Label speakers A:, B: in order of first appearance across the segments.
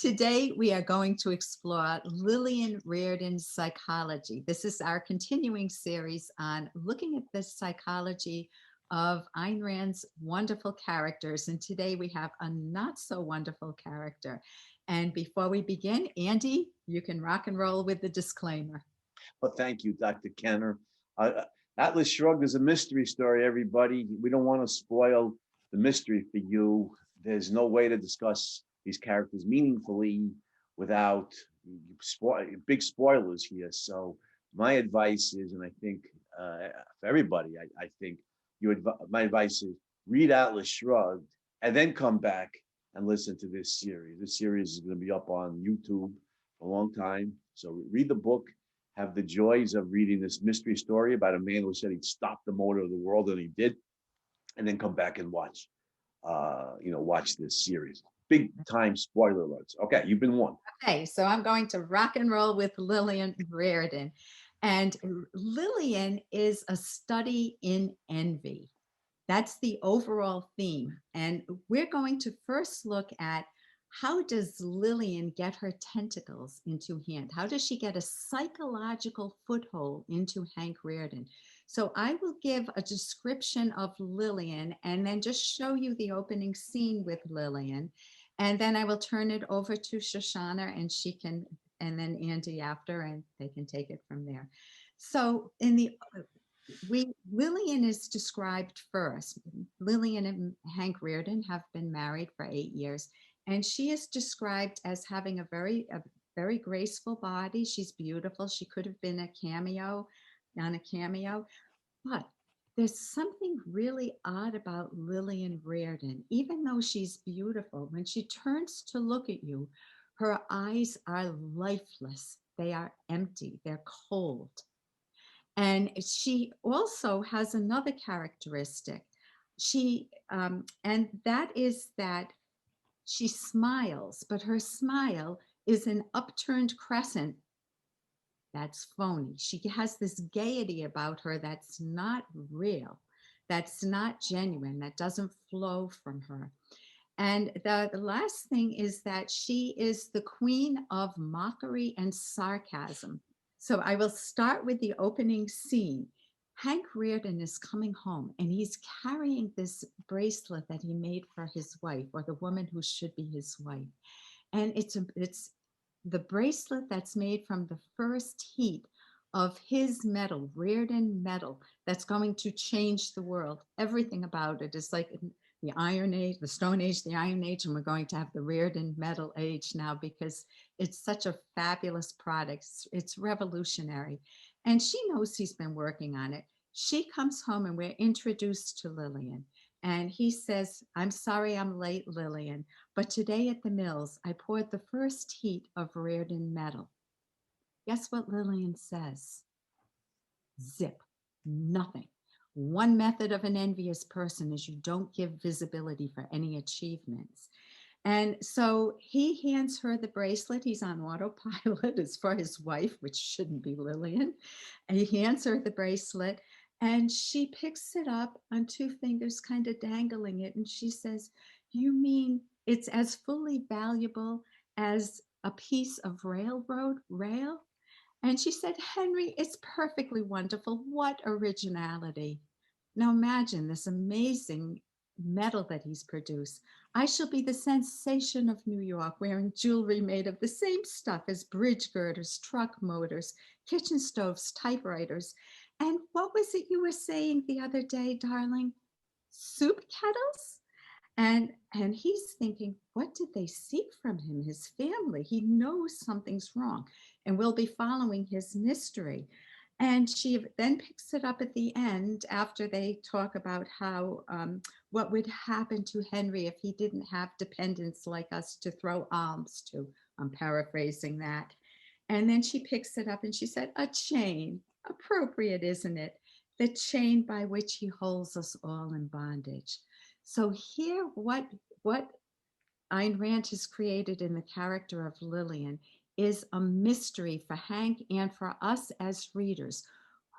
A: Today, we are going to explore Lillian Rearden's psychology. This is our continuing series on looking at the psychology of Ayn Rand's wonderful characters. And today we have a not so wonderful character. And before we begin, Andy, you can rock and roll with the disclaimer.
B: Well, thank you, Dr. Kenner. Atlas Shrugged is a mystery story, everybody. We don't want to spoil the mystery for you. There's no way to discuss these characters meaningfully without big spoilers here. So my advice is, and I think for everybody, I think my advice is read Atlas Shrugged and then come back and listen to this series. This series is going to be up on YouTube for a long time. So read the book, have the joys of reading this mystery story about a man who said he'd stop the motor of the world, and he did, and then come back and watch this series. Big time spoiler alerts. Okay, you've been warned.
A: Okay, so I'm going to rock and roll with Lillian Rearden. And Lillian is a study in envy. That's the overall theme. And we're going to first look at how does Lillian get her tentacles into Hank? How does she get a psychological foothold into Hank Rearden? So I will give a description of Lillian and then just show you the opening scene with Lillian. And then I will turn it over to Shoshana and she can, and then Andy after, and they can take it from there. So Lillian is described first. Lillian and Hank Rearden have been married for 8 years, and she is described as having a very graceful body. She's beautiful. She could have been on a cameo, but there's something really odd about Lillian Rearden. Even though she's beautiful, when she turns to look at you, her eyes are lifeless. They are empty. They're cold. And she also has another characteristic. And that is that she smiles, but her smile is an upturned crescent. That's phony. She has this gaiety about her that's not real, that's not genuine, that doesn't flow from her. And the last thing is that she is the queen of mockery and sarcasm. So I will start with the opening scene. Hank Rearden is coming home and he's carrying this bracelet that he made for his wife, or the woman who should be his wife. And it's the bracelet that's made from the first heat of his metal, Rearden metal, that's going to change the world. Everything about it is like the Iron Age, the Stone Age, the Iron Age, and we're going to have the Rearden Metal Age now because it's such a fabulous product. It's revolutionary. And she knows he's been working on it. She comes home and we're introduced to Lillian. And he says, "I'm sorry I'm late, Lillian, but today at the mills, I poured the first heat of Rearden metal." Guess what Lillian says? Zip, nothing. One method of an envious person is you don't give visibility for any achievements. And so he hands her the bracelet. He's on autopilot. It's for his wife, which shouldn't be Lillian. And he hands her the bracelet and she picks it up on two fingers, kind of dangling it. And she says, "You mean it's as fully valuable as a piece of railroad rail?" And she said, "Henry, it's perfectly wonderful. What originality." Now imagine this amazing metal that he's produced. "I shall be the sensation of New York, wearing jewelry made of the same stuff as bridge girders, truck motors, kitchen stoves, typewriters. And what was it you were saying the other day, darling? Soup kettles?" And he's thinking, what did they seek from him, his family? He knows something's wrong, and we'll be following his mystery. And she then picks it up at the end after they talk about how what would happen to Henry if he didn't have dependents like us to throw alms to. I'm paraphrasing that. And then she picks it up and she said, "A chain, appropriate, isn't it? The chain by which he holds us all in bondage." So here, what Ayn Rand has created in the character of Lillian is a mystery for Hank and for us as readers.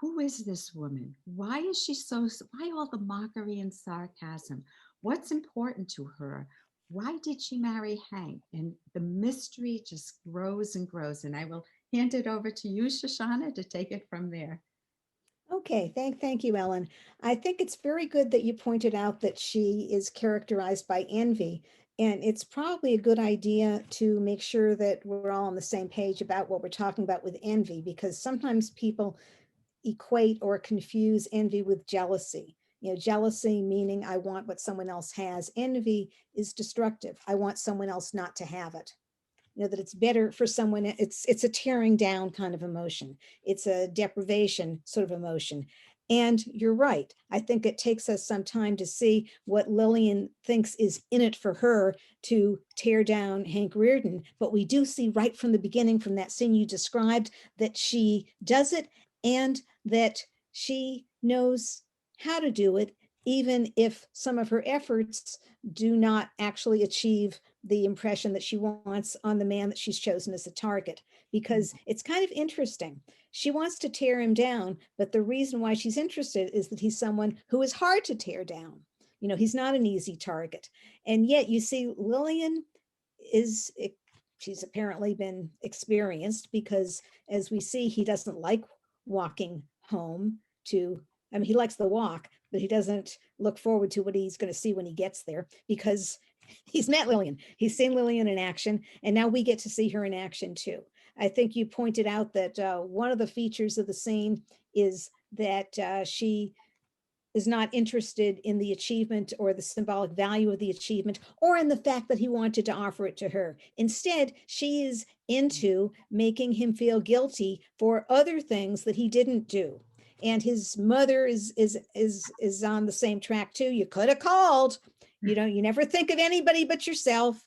A: Who is this woman? Why is she why all the mockery and sarcasm? What's important to her? why did she marry Hank? And the mystery just grows and grows. And I will hand it over to you, Shoshana, to take it from there.
C: Okay, thank you, Ellen. I think it's very good that you pointed out that she is characterized by envy. And it's probably a good idea to make sure that we're all on the same page about what we're talking about with envy, because sometimes people equate or confuse envy with jealousy. You know, jealousy meaning I want what someone else has. Envy is destructive. I want someone else not to have it. You know, that it's better for someone. It's a tearing down kind of emotion. It's a deprivation sort of emotion. And you're right. I think it takes us some time to see what Lillian thinks is in it for her to tear down Hank Rearden. But we do see right from the beginning, from that scene you described, that she does it and that she knows how to do it, even if some of her efforts do not actually achieve the impression that she wants on the man that she's chosen as a target. Because it's kind of interesting. She wants to tear him down, but the reason why she's interested is that he's someone who is hard to tear down. You know, he's not an easy target. And yet you see Lillian is, she's apparently been experienced, because as we see, he doesn't like walking home to, I mean, he likes the walk, but he doesn't look forward to what he's going to see when he gets there, because he's met Lillian. He's seen Lillian in action, and now we get to see her in action too. I think you pointed out that one of the features of the scene is that she is not interested in the achievement or the symbolic value of the achievement, or in the fact that he wanted to offer it to her. Instead, she is into making him feel guilty for other things that he didn't do. And his mother is on the same track too. You could have called. You know, you never think of anybody but yourself.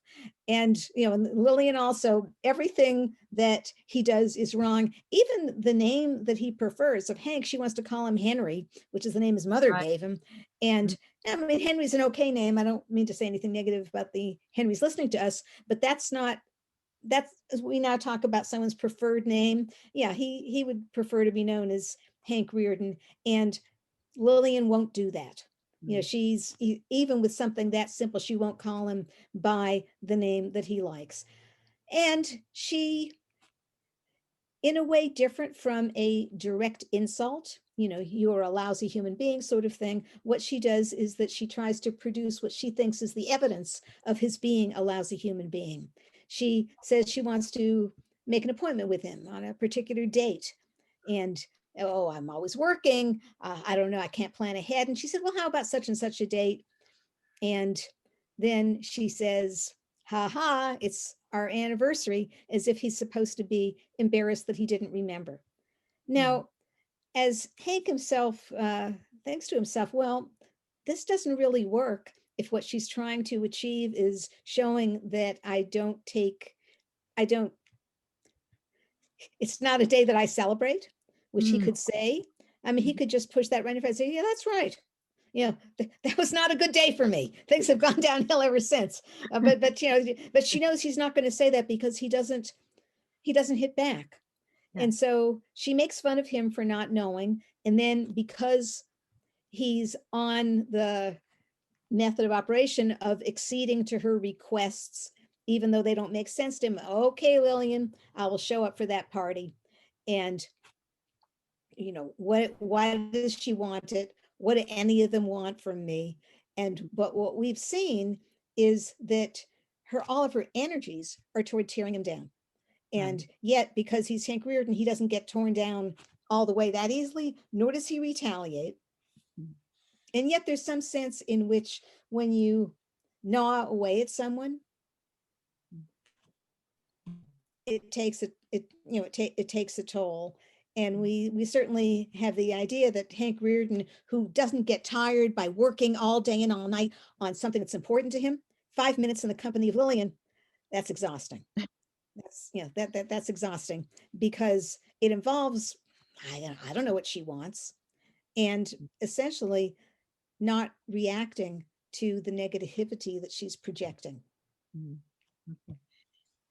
C: And, you know, Lillian also, everything that he does is wrong. Even the name that he prefers of Hank, she wants to call him Henry, which is the name his mother gave him. And I mean, Henry's an okay name. I don't mean to say anything negative about the Henrys listening to us, but that's as we now talk about someone's preferred name. Yeah, he would prefer to be known as Hank Rearden, and Lillian won't do that. You know, she's, even with something that simple, she won't call him by the name that he likes. And she, in a way different from a direct insult, you know, you're a lousy human being sort of thing, what she does is that she tries to produce what she thinks is the evidence of his being a lousy human being. She says she wants to make an appointment with him on a particular date. And oh, I'm always working. I don't know, I can't plan ahead. And she said, well, how about such and such a date? And then she says, ha ha, it's our anniversary, as if he's supposed to be embarrassed that he didn't remember. Now, as Hank himself thinks to himself, well, this doesn't really work if what she's trying to achieve is showing that it's not a day that I celebrate, which he could say. I mean, he could just push that right in front and say, yeah, that's right. You know, that was not a good day for me. Things have gone downhill ever since. But you know, but she knows he's not going to say that, because he doesn't hit back.
A: Yeah.
C: And so she makes fun of him for not knowing. And then because he's on the method of operation of acceding to her requests, even though they don't make sense to him, okay, Lillian, I will show up for that party. And, you know, why does she want it? What do any of them want from me? And but what we've seen is that all of her energies are toward tearing him down. And yet, because he's Hank Rearden, he doesn't get torn down all the way that easily, nor does he retaliate. And yet there's some sense in which when you gnaw away at someone, it takes it takes a toll. And we certainly have the idea that Hank Rearden, who doesn't get tired by working all day and all night on something that's important to him, 5 minutes in the company of Lillian, that's exhausting. That's, you know, that's exhausting, because it involves, I don't know what she wants, and essentially not reacting to the negativity that she's projecting.
A: Okay.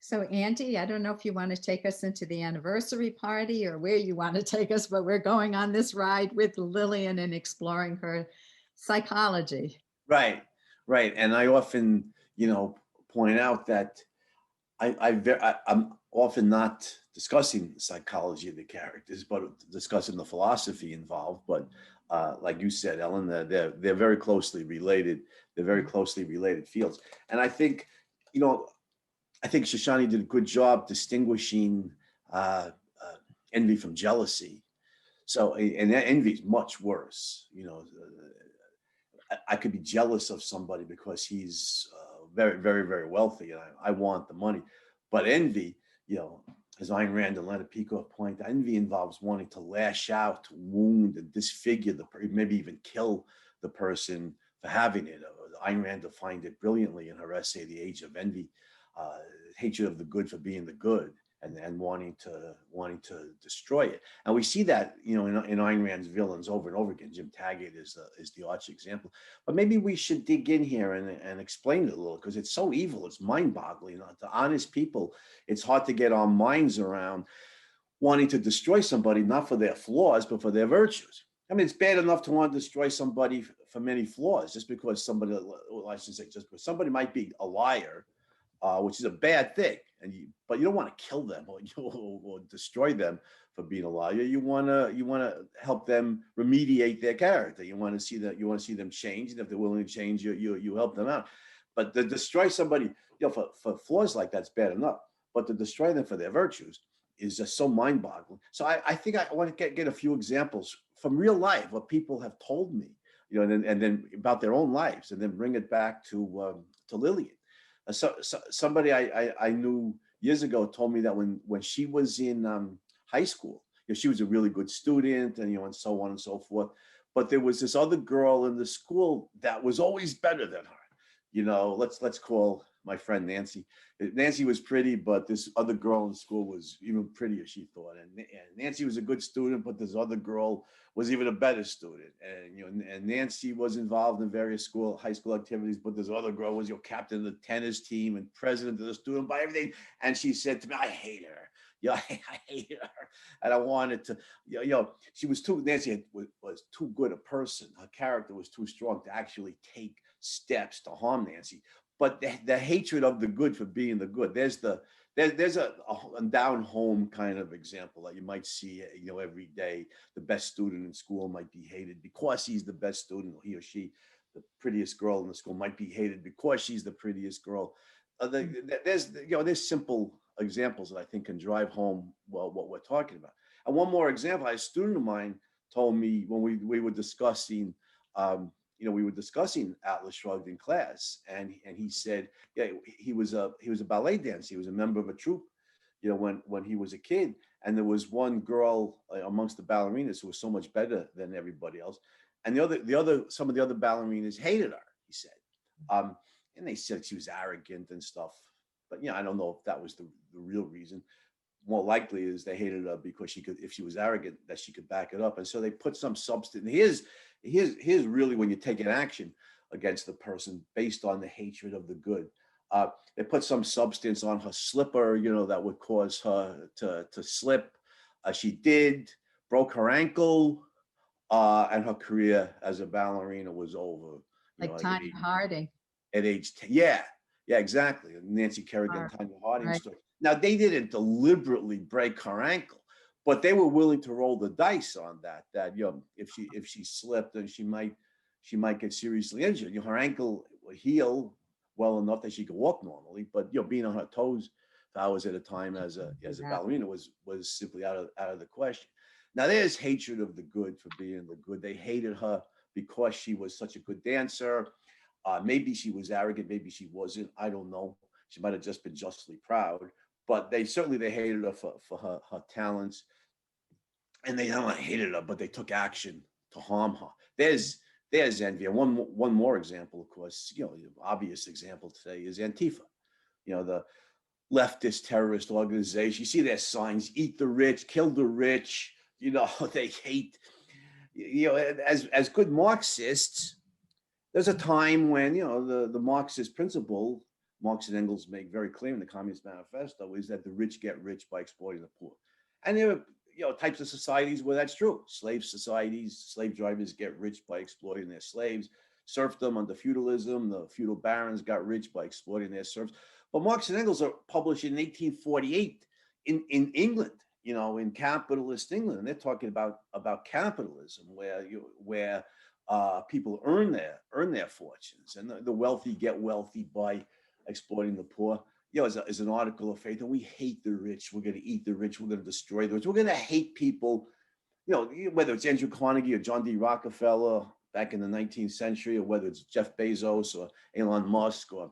A: So Andy, I don't know if you want to take us into the anniversary party or where you want to take us, but we're going on this ride with Lillian and exploring her psychology.
B: Right. And I often, you know, point out that I'm often not discussing the psychology of the characters, but discussing the philosophy involved. But like you said, Ellen, they're very closely related. They're very closely related fields. And I think, you know, I think Shoshani did a good job distinguishing envy from jealousy. So, and envy is much worse. You know, I could be jealous of somebody because he's very, very, very wealthy, and I want the money. But envy, you know, as Ayn Rand and Leonard Peikoff point, envy involves wanting to lash out, to wound and disfigure maybe even kill the person for having it. Ayn Rand defined it brilliantly in her essay, The Age of Envy, hatred of the good for being the good, and wanting to destroy it. And we see that, you know, in Ayn Rand's villains over and over again. Jim Taggart is the arch example. But maybe we should dig in here and explain it a little, because it's so evil. It's mind-boggling. To honest people, it's hard to get our minds around wanting to destroy somebody, not for their flaws, but for their virtues. I mean, it's bad enough to want to destroy somebody for many flaws, just because somebody, well, I should say, just because somebody might be a liar, which is a bad thing. But you don't want to kill them or destroy them for being a liar. You want to help them remediate their character. You want to see them change, and if they're willing to change, you help them out. But to destroy somebody, you know, for flaws like that's bad enough. But to destroy them for their virtues is just so mind-boggling. So I think I want to get a few examples from real life, what people have told me, you know, and then about their own lives, and then bring it back to Lillian. So somebody I knew years ago told me that when she was in high school, you know, she was a really good student, and, you know, and so on and so forth. But there was this other girl in the school that was always better than her. You know, let's call my friend Nancy. Nancy was pretty, but this other girl in school was even prettier, she thought. And Nancy was a good student, but this other girl was even a better student. And, you know, and Nancy was involved in various high school activities, but this other girl was, you know, captain of the tennis team and president of the student by everything. And she said to me, "I hate her. Yeah, I hate her." And I wanted to, you know, Nancy was too good a person. Her character was too strong to actually take steps to harm Nancy. But the hatred of the good for being the good, there's a down home kind of example that you might see, you know, every day. The best student in school might be hated because he's the best student. He or she, the prettiest girl in the school, might be hated because she's the prettiest girl. There's simple examples that I think can drive home, well, what we're talking about. And one more example, a student of mine told me when we were discussing, we were discussing Atlas Shrugged in class, and he said, yeah, he was a ballet dancer. He was a member of a troupe, you know, when he was a kid. And there was one girl amongst the ballerinas who was so much better than everybody else, and some of the other ballerinas hated her. He said, and they said she was arrogant and stuff. But, you know, I don't know if that was the real reason. More likely is they hated her because if she was arrogant, that she could back it up. And so they put some substance. Here's really when you take an action against the person based on the hatred of the good. They put some substance on her slipper, you know, that would cause her to slip. She did, broke her ankle, and her career as a ballerina was over.
A: Like Tanya Harding.
B: At age 10. Yeah, exactly. Nancy Kerrigan, Tanya Harding story. Now, they didn't deliberately break her ankle, but they were willing to roll the dice on that, you know, if she slipped, then she might get seriously injured. You know, her ankle would heal well enough that she could walk normally, but, you know, being on her toes for hours at a time as a ballerina was simply out of the question. Now, there's hatred of the good for being the good. They hated her because she was such a good dancer. Maybe she was arrogant, maybe she wasn't. I don't know. She might have just been justly proud, but they hated her for her talents, and they not hated her, but they took action to harm her. There's envy. And one more example, of course, you know, the obvious example today is Antifa. You know, the leftist terrorist organization. You see their signs: eat the rich, kill the rich. You know, they hate. You know, as good Marxists, there's a time when, you know, the Marxist principle, Marx and Engels make very clear in the Communist Manifesto, is that the rich get rich by exploiting the poor. And there are, you know, types of societies where that's true. Slave societies, slave drivers get rich by exploiting their slaves. serfdom under feudalism. The feudal barons got rich by exploiting their serfs. But Marx and Engels are published in 1848 in England, in capitalist England. And they're talking about capitalism, where people earn their fortunes, and the wealthy get wealthy by exploiting the poor. As an article of faith, and we hate the rich. We're going to eat the rich. We're going to destroy the rich. We're going to hate people. Whether it's Andrew Carnegie or John D. Rockefeller back in the 19th century, or whether it's Jeff Bezos or Elon Musk or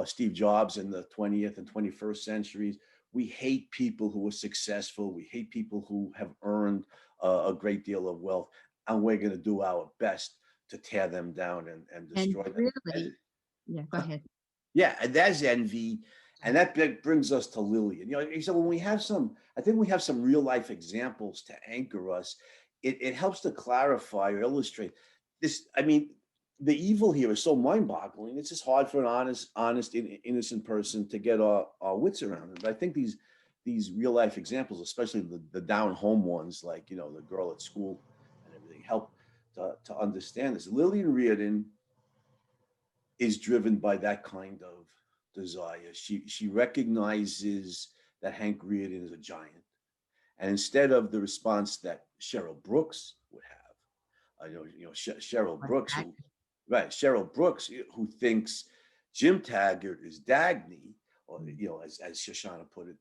B: Steve Jobs in the 20th and 21st centuries. We hate people who are successful. We hate people who have earned a great deal of wealth, and we're going to do our best to tear them down and destroy
A: And
B: them.
A: really, yeah, go ahead.
B: Yeah, and that's envy. And that brings us to Lillian. So when I think we have some real life examples to anchor us. It helps to clarify or illustrate this. I mean, the evil here is so mind-boggling. It's just hard for an honest, innocent person to get our wits around it. But I think these real life examples, especially the down home ones, like the girl at school and everything, help to understand this. Lillian Rearden is driven by that kind of desire. She recognizes that Hank Rearden is a giant, and instead of the response that Cheryl Brooks would have, Cheryl Brooks, Cheryl Brooks, who thinks Jim Taggart is Dagny, or as Shoshana put it,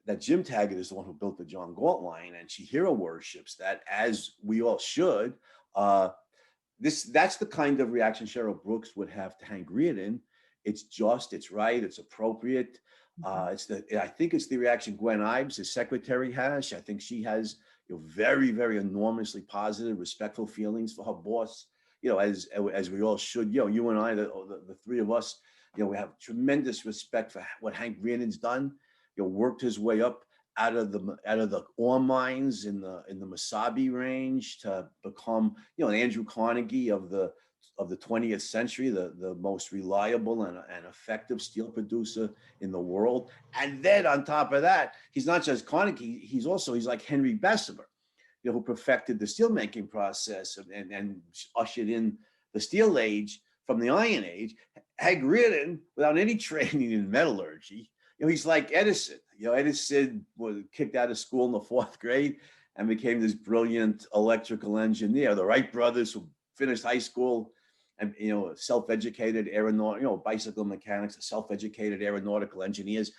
B: that Jim Taggart is the one who built the John Galt line, and she hero worships that, as we all should. That's the kind of reaction Cheryl Brooks would have to Hank Rearden. It's just, it's right, it's appropriate. I think it's the reaction Gwen Ives, his secretary, has. I think she has very, very enormously positive, respectful feelings for her boss. As we all should. You and I, the three of us, we have tremendous respect for what Hank Rearden's done. Worked his way up out of the ore mines in the Mesabi range to become an Andrew Carnegie of the 20th century, the most reliable and effective steel producer in the world. And then on top of that, he's not just Carnegie, he's like Henry Bessemer, who perfected the steelmaking process and ushered in the steel age from the Iron Age. Hank Rearden, without any training in metallurgy, he's like Edison. Edison was kicked out of school in the 4th grade and became this brilliant electrical engineer. The Wright brothers, who finished high school and self-educated bicycle mechanics, self-educated aeronautical engineers.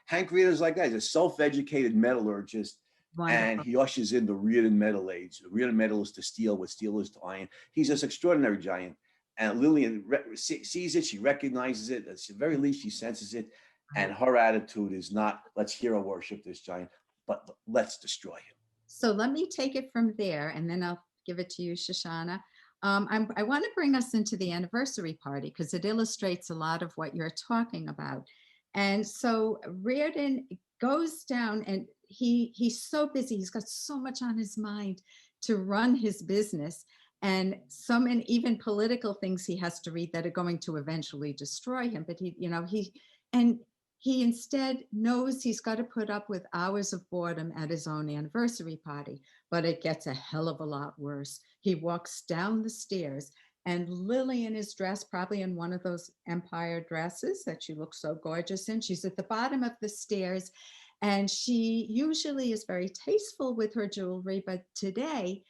B: Hank Rearden's like that. He's a self-educated metallurgist. Wonderful. And he ushers in the Rearden metal age. The Rearden metal is to steel, what steel is to iron. He's this extraordinary giant. And Lillian sees it. She recognizes it. At the very least, she senses it. And her attitude is not, let's hero worship this giant, but let's destroy him.
A: So let me take it from there, and then I'll give it to you, Shoshana. I want to bring us into the anniversary party because it illustrates a lot of what you're talking about. And so Rearden goes down, and he's so busy. He's got so much on his mind to run his business, and even political things he has to read that are going to eventually destroy him. But he instead knows he's got to put up with hours of boredom at his own anniversary party, but it gets a hell of a lot worse. He walks down the stairs, and Lillian is dressed probably in one of those empire dresses that she looks so gorgeous in. She's at the bottom of the stairs, and she usually is very tasteful with her jewelry, but today,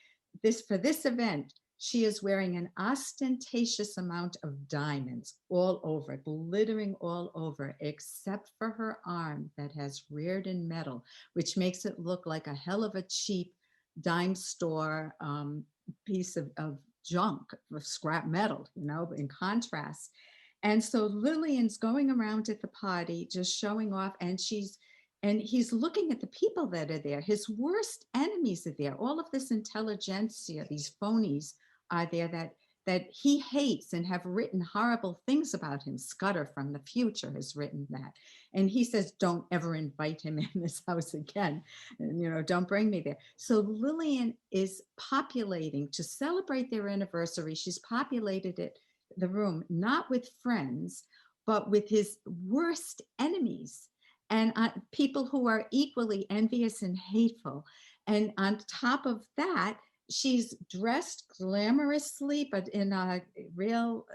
A: for this event, she is wearing an ostentatious amount of diamonds all over, glittering all over, except for her arm that has Rearden metal, which makes it look like a hell of a cheap dime store piece of junk, of scrap metal, in contrast. And so Lillian's going around at the party, just showing off, and he's looking at the people that are there. His worst enemies are there. All of this intelligentsia, these phonies are there that he hates and have written horrible things about him. Scudder from the future has written that. And he says, don't ever invite him in this house again. And, don't bring me there. So Lillian is populating to celebrate their anniversary. She's populated the room, not with friends, but with his worst enemies and people who are equally envious and hateful. And on top of that, she's dressed glamorously, but in a real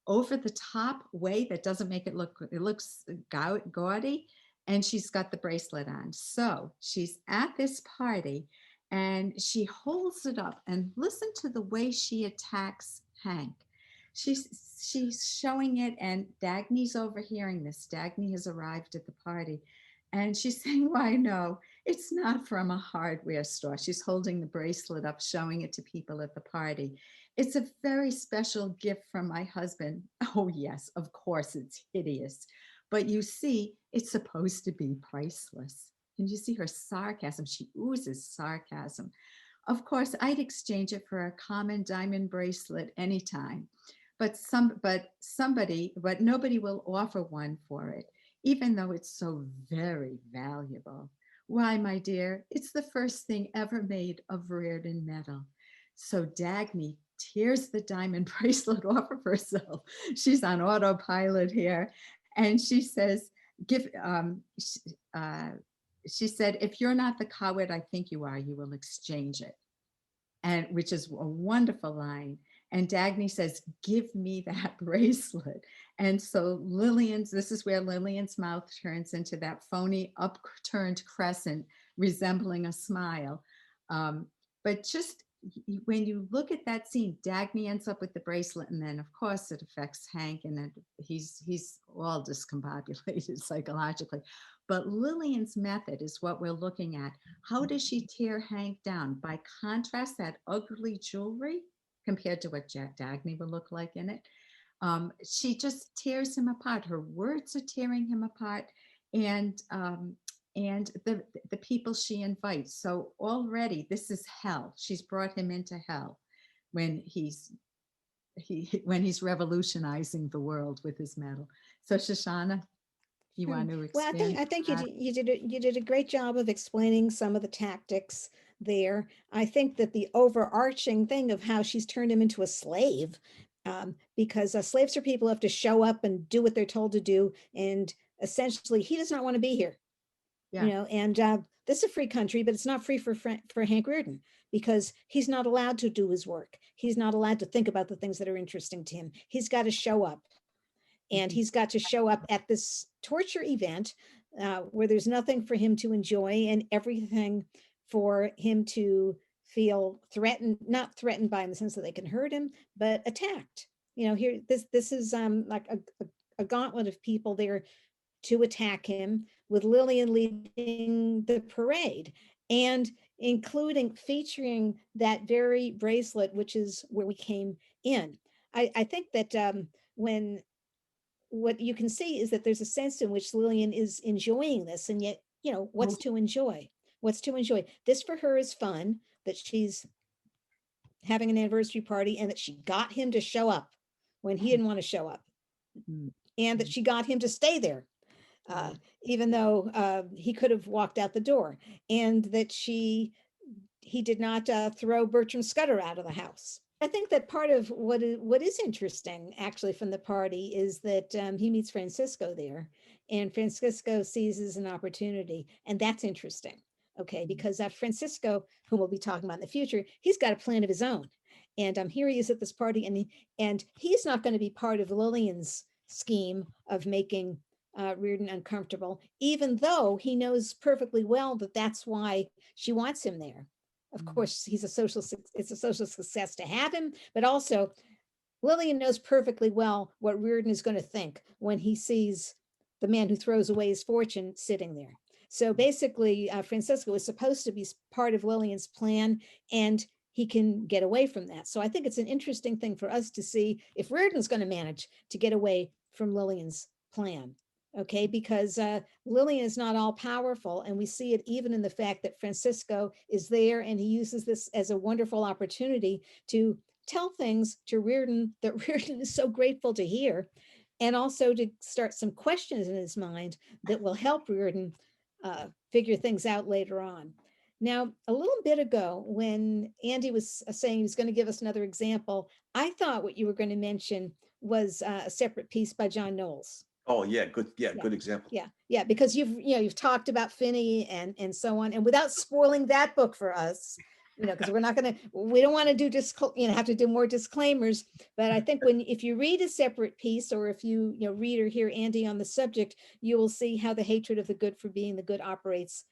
A: over the top way that doesn't make it look, it looks gaudy. And she's got the bracelet on. So she's at this party and she holds it up, and listen to the way she attacks Hank. She's showing it, and Dagny's overhearing this. Dagny has arrived at the party, and she's saying, "Why, no, it's not from a hardware store." She's holding the bracelet up, showing it to people at the party. "It's a very special gift from my husband." Oh, yes, of course, it's hideous. But you see, it's supposed to be priceless. And you see her sarcasm. She oozes sarcasm. Of course, I'd exchange it for a common diamond bracelet anytime. But nobody will offer one for it, even though it's so very valuable. Why, my dear, it's the first thing ever made of Rearden metal. So Dagny tears the diamond bracelet off of herself. She's on autopilot here. And she says, she said, "If you're not the coward I think you are, you will exchange it." And which is a wonderful line. And Dagny says, "Give me that bracelet." And so this is where Lillian's mouth turns into that phony upturned crescent resembling a smile. But just when you look at that scene, Dagny ends up with the bracelet, and then of course it affects Hank, and then he's all discombobulated psychologically. But Lillian's method is what we're looking at. How does she tear Hank down? By contrast, that ugly jewelry compared to what Dagny would look like in it. She just tears him apart. Her words are tearing him apart, and the people she invites. So already this is hell. She's brought him into hell when he's revolutionizing the world with his metal. So Shoshana, you want to
C: Well,
A: expand
C: I think
A: on that?
C: you did a great job of explaining some of the tactics there. I think that the overarching thing of how she's turned him into a slave, because slaves are people who have to show up and do what they're told to do, and essentially he does not want to be here.
A: Yeah.
C: And this is a free country, but it's not free for Hank Rearden, because he's not allowed to do his work. He's not allowed to think about the things that are interesting to him. He's got to show up. And he's got to show up at this torture event where there's nothing for him to enjoy and everything for him to feel threatened, not threatened by in the sense that they can hurt him, but attacked. Here, this is like a gauntlet of people there to attack him, with Lillian leading the parade and featuring that very bracelet, which is where we came in. I think that when what you can see is that there's a sense in which Lillian is enjoying this, and yet, what's to enjoy? What's to enjoy? This for her is fun, that she's having an anniversary party and that she got him to show up when he didn't want to show up, and that she got him to stay there, even though he could have walked out the door, and that he did not throw Bertram Scudder out of the house. I think that part of what is interesting actually from the party is that he meets Francisco there, and Francisco seizes an opportunity, and that's interesting. Okay, because Francisco, whom we'll be talking about in the future, he's got a plan of his own, and here he is at this party, and he's not going to be part of Lillian's scheme of making Rearden uncomfortable, even though he knows perfectly well that that's why she wants him there. Of course, it's a social success to have him, but also Lillian knows perfectly well what Rearden is going to think when he sees the man who throws away his fortune sitting there. So basically, Francisco is supposed to be part of Lillian's plan, and he can get away from that. So I think it's an interesting thing for us to see if Rearden's going to manage to get away from Lillian's plan. Okay, because Lillian is not all powerful, and we see it even in the fact that Francisco is there, and he uses this as a wonderful opportunity to tell things to Rearden that Rearden is so grateful to hear, and also to start some questions in his mind that will help Rearden figure things out later on. Now, a little bit ago, when Andy was saying he was going to give us another example, I thought what you were going to mention was a separate piece by John Knowles.
D: Oh, yeah, good. Yeah, good example.
C: Yeah, because you've talked about Finney and so on, and without spoiling that book for us, Because we don't want to do have to do more disclaimers. But I think if you read a separate piece, or if you read or hear Andy on the subject, you will see how the hatred of the good for being the good operates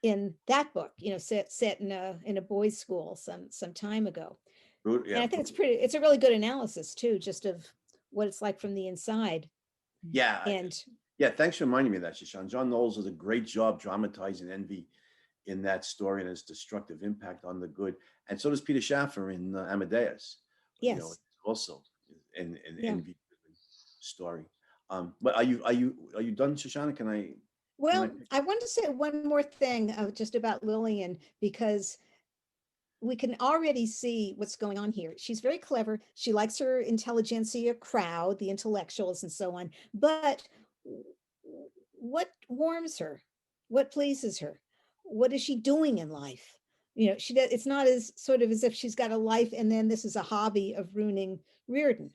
C: in that book, set in a boys' school some time ago.
D: Yeah.
C: And I think it's a really good analysis too, just of what it's like from the inside.
D: Yeah.
C: And
D: yeah, thanks for reminding me of that, Shashan. John Knowles does a great job dramatizing envy in that story and its destructive impact on the good. And so does Peter Schaffer in Amadeus.
C: yes,
D: Also an
C: yeah.
D: envy story. But are you done, Shoshana?
C: Well, I want to say one more thing just about Lillian, because we can already see what's going on here. She's very clever. She likes her intelligentsia crowd, the intellectuals and so on. But what warms her? What pleases her? What is she doing in life? It's not as sort of as if she's got a life and then this is a hobby of ruining Rearden,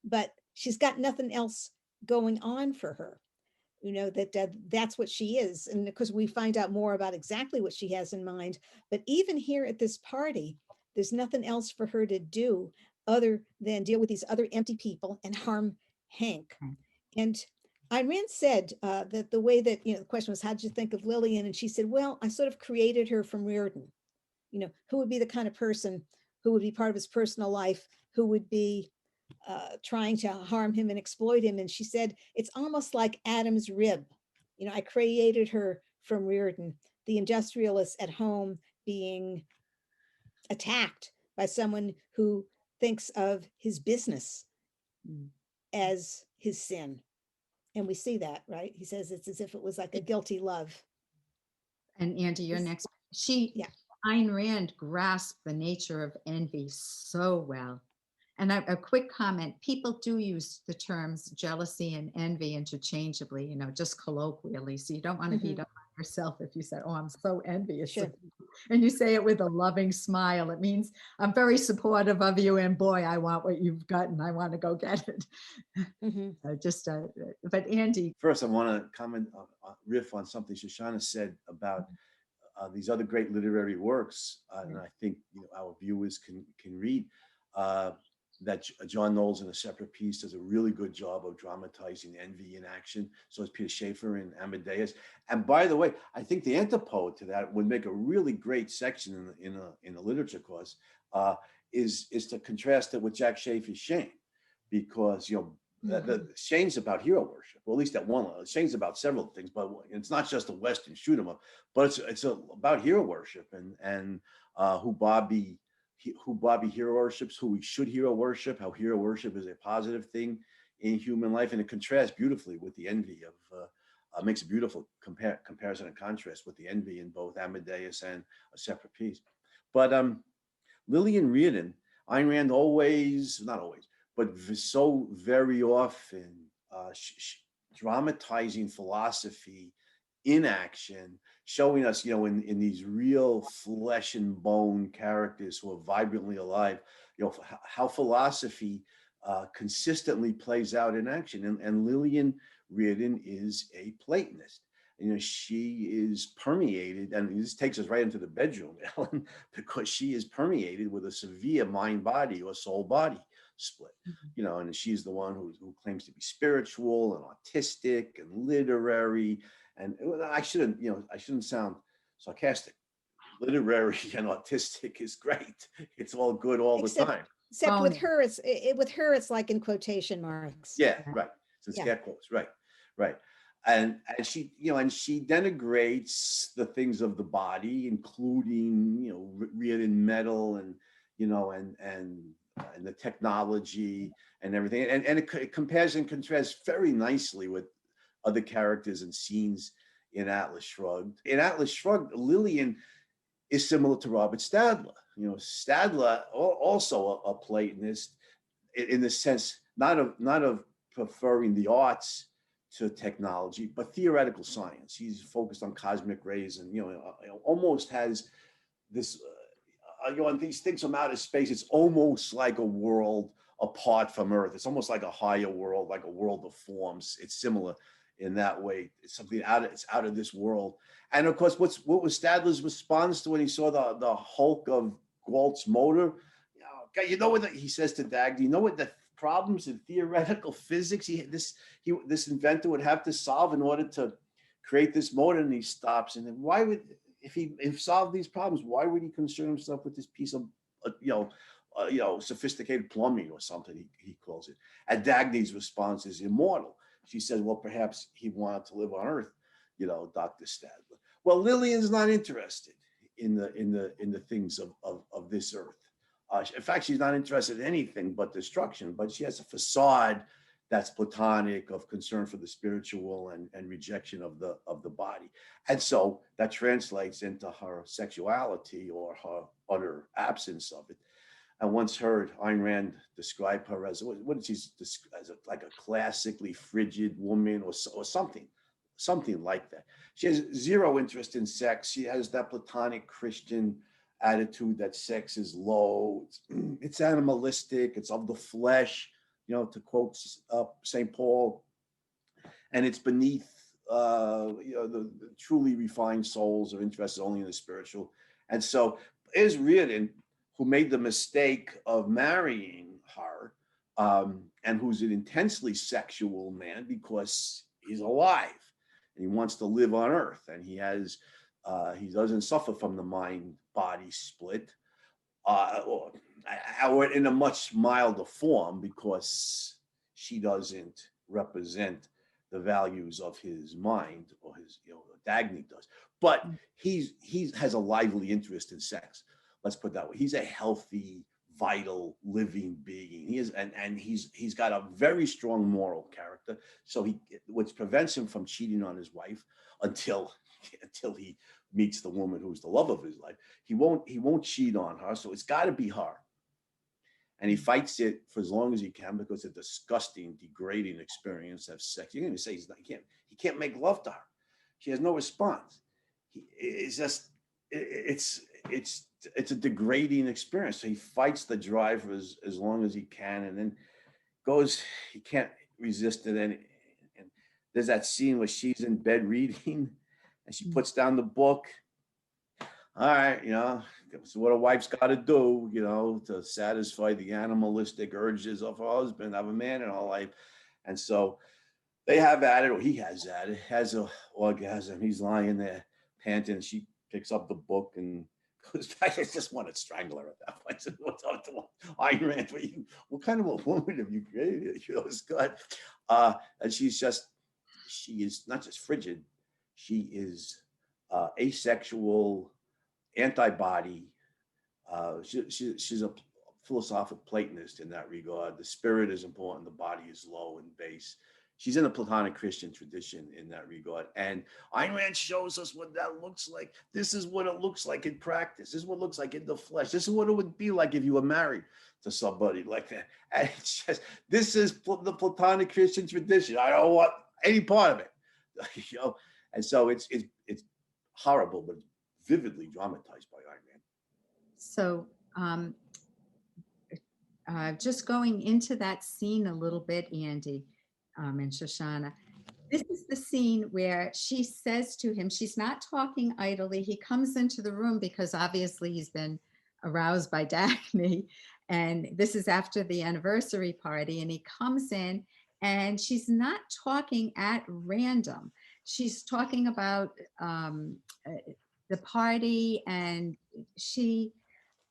C: but she's got nothing else going on for her. That's what she is. And because we find out more about exactly what she has in mind, but even here at this party, there's nothing else for her to do other than deal with these other empty people and harm Hank. And Irene said that the way that, the question was, how did you think of Lillian? And she said, well, I sort of created her from Rearden. Who would be the kind of person who would be part of his personal life, who would be trying to harm him and exploit him. And she said, it's almost like Adam's rib. I created her from Rearden, the industrialist at home being attacked by someone who thinks of his business as his sin. And we see that, right? He says it's as if it was like a guilty love.
A: And Andy, your next, Ayn Rand grasped the nature of envy so well. And a quick comment, people do use the terms jealousy and envy interchangeably, just colloquially. So you don't want to beat up on yourself if you say, oh, I'm so envious.
C: Sure.
A: And you say it with a loving smile. It means I'm very supportive of you, and boy, I want what you've got and I want to go get it. But Andy.
D: First, I want to comment, riff on something Shoshana said about these other great literary works. And I think our viewers can read that John Knowles in a separate piece does a really good job of dramatizing envy in action. So is Peter Schaffer in Amadeus. And by the way, I think the antipode to that would make a really great section in a literature course, is to contrast it with Jack Schaefer's Shame, because the Shane's about hero worship, or at least that one. Shane's about several things, but it's not just a Western shoot 'em up, but it's about hero worship and who Bobby hero worships, who we should hero worship, how hero worship is a positive thing in human life, and it contrasts beautifully with the envy of makes a beautiful comparison and contrast with the envy in both Amadeus and a separate piece. But Lillian Rearden, Ayn Rand not always, but so very often dramatizing philosophy in action, showing us, in these real flesh and bone characters who are vibrantly alive, how philosophy consistently plays out in action. And Lillian Rearden is a Platonist. She is permeated, and this takes us right into the bedroom, Ellen, because she is permeated with a severe mind-body or soul-body split, and she's the one who claims to be spiritual and autistic and literary. And I shouldn't sound sarcastic. Literary and autistic is great. It's all good all the time.
C: Except with her, it's like in quotation marks.
D: Yeah, right. It's in scare quotes, right. And she, and she denigrates the things of the body, including, Rearden metal and the technology and everything. And it compares and contrasts very nicely with other characters and scenes in Atlas Shrugged. In Atlas Shrugged, Lillian is similar to Robert Stadler. Stadler also a Platonist in the sense not of preferring the arts to technology, but theoretical science. He's focused on cosmic rays and almost has this. And these things from outer space, it's almost like a world apart from Earth. It's almost like a higher world, like a world of forms. It's similar in that way. It's something it's out of this world. And of course, what was Stadler's response to when he saw the hulk of Galt's motor? You know what he says to Dagny? You know what the problems in theoretical physics this inventor would have to solve in order to create this motor? And he stops. And then why would, if he solved these problems, why would he concern himself with this piece of sophisticated plumbing or something, he calls it. And Dagny's response is immortal. She says, well, perhaps he wanted to live on Earth, Dr. Stadler. Well, Lillian's not interested in the things of this Earth. In fact, she's not interested in anything but destruction, but she has a facade that's platonic, of concern for the spiritual and rejection of the body. And so that translates into her sexuality or her utter absence of it. I once heard Ayn Rand describe her as, what did she as like a classically frigid woman or something like that. She has zero interest in sex. She has that platonic Christian attitude that sex is low. It's animalistic. It's of the flesh, to quote St. Paul, and it's beneath. The truly refined souls are interested only in the spiritual, and so is Rearden, who made the mistake of marrying her, and who's an intensely sexual man because he's alive and he wants to live on Earth, and he doesn't suffer from the mind-body split, or in a much milder form, because she doesn't represent the values of his mind, or his, Dagny does. But he has a lively interest in sex. Let's put it that way. He's a healthy, vital, living being. He is, and he's got a very strong moral character. So which prevents him from cheating on his wife until he meets the woman who's the love of his life. He won't cheat on her. So it's got to be her. And he fights it for as long as he can, because it's a disgusting, degrading experience of sex. You can even say he can't make love to her. She has no response. It's a degrading experience. So he fights the drive for as long as he can, and then he can't resist it. And there's that scene where she's in bed reading and she puts down the book. All right, so what a wife's got to do, to satisfy the animalistic urges of her husband, of a man in her life. And so they have at it, or he has at it, has an orgasm. He's lying there panting. She picks up the book and goes back. I just want to strangle her at that point. So what's up to Ayn Rand? What kind of a woman have you created? It's good. And she is not just frigid. She is asexual, anti-body. She's a philosophical Platonist in that regard. The spirit is important. The body is low and base. She's in the Platonic Christian tradition in that regard. And Ayn Rand shows us what that looks like. This is what it looks like in practice. This is what it looks like in the flesh. This is what it would be like if you were married to somebody like that. And it's just, this is the Platonic Christian tradition. I don't want any part of it. And so it's horrible, but vividly dramatized by Ayn Rand.
A: So just going into that scene a little bit, Andy, and Shoshana, this is the scene where she says to him, she's not talking idly. He comes into the room because obviously he's been aroused by Dagny, and this is after the anniversary party, and he comes in and she's not talking at random. She's talking about the party, and she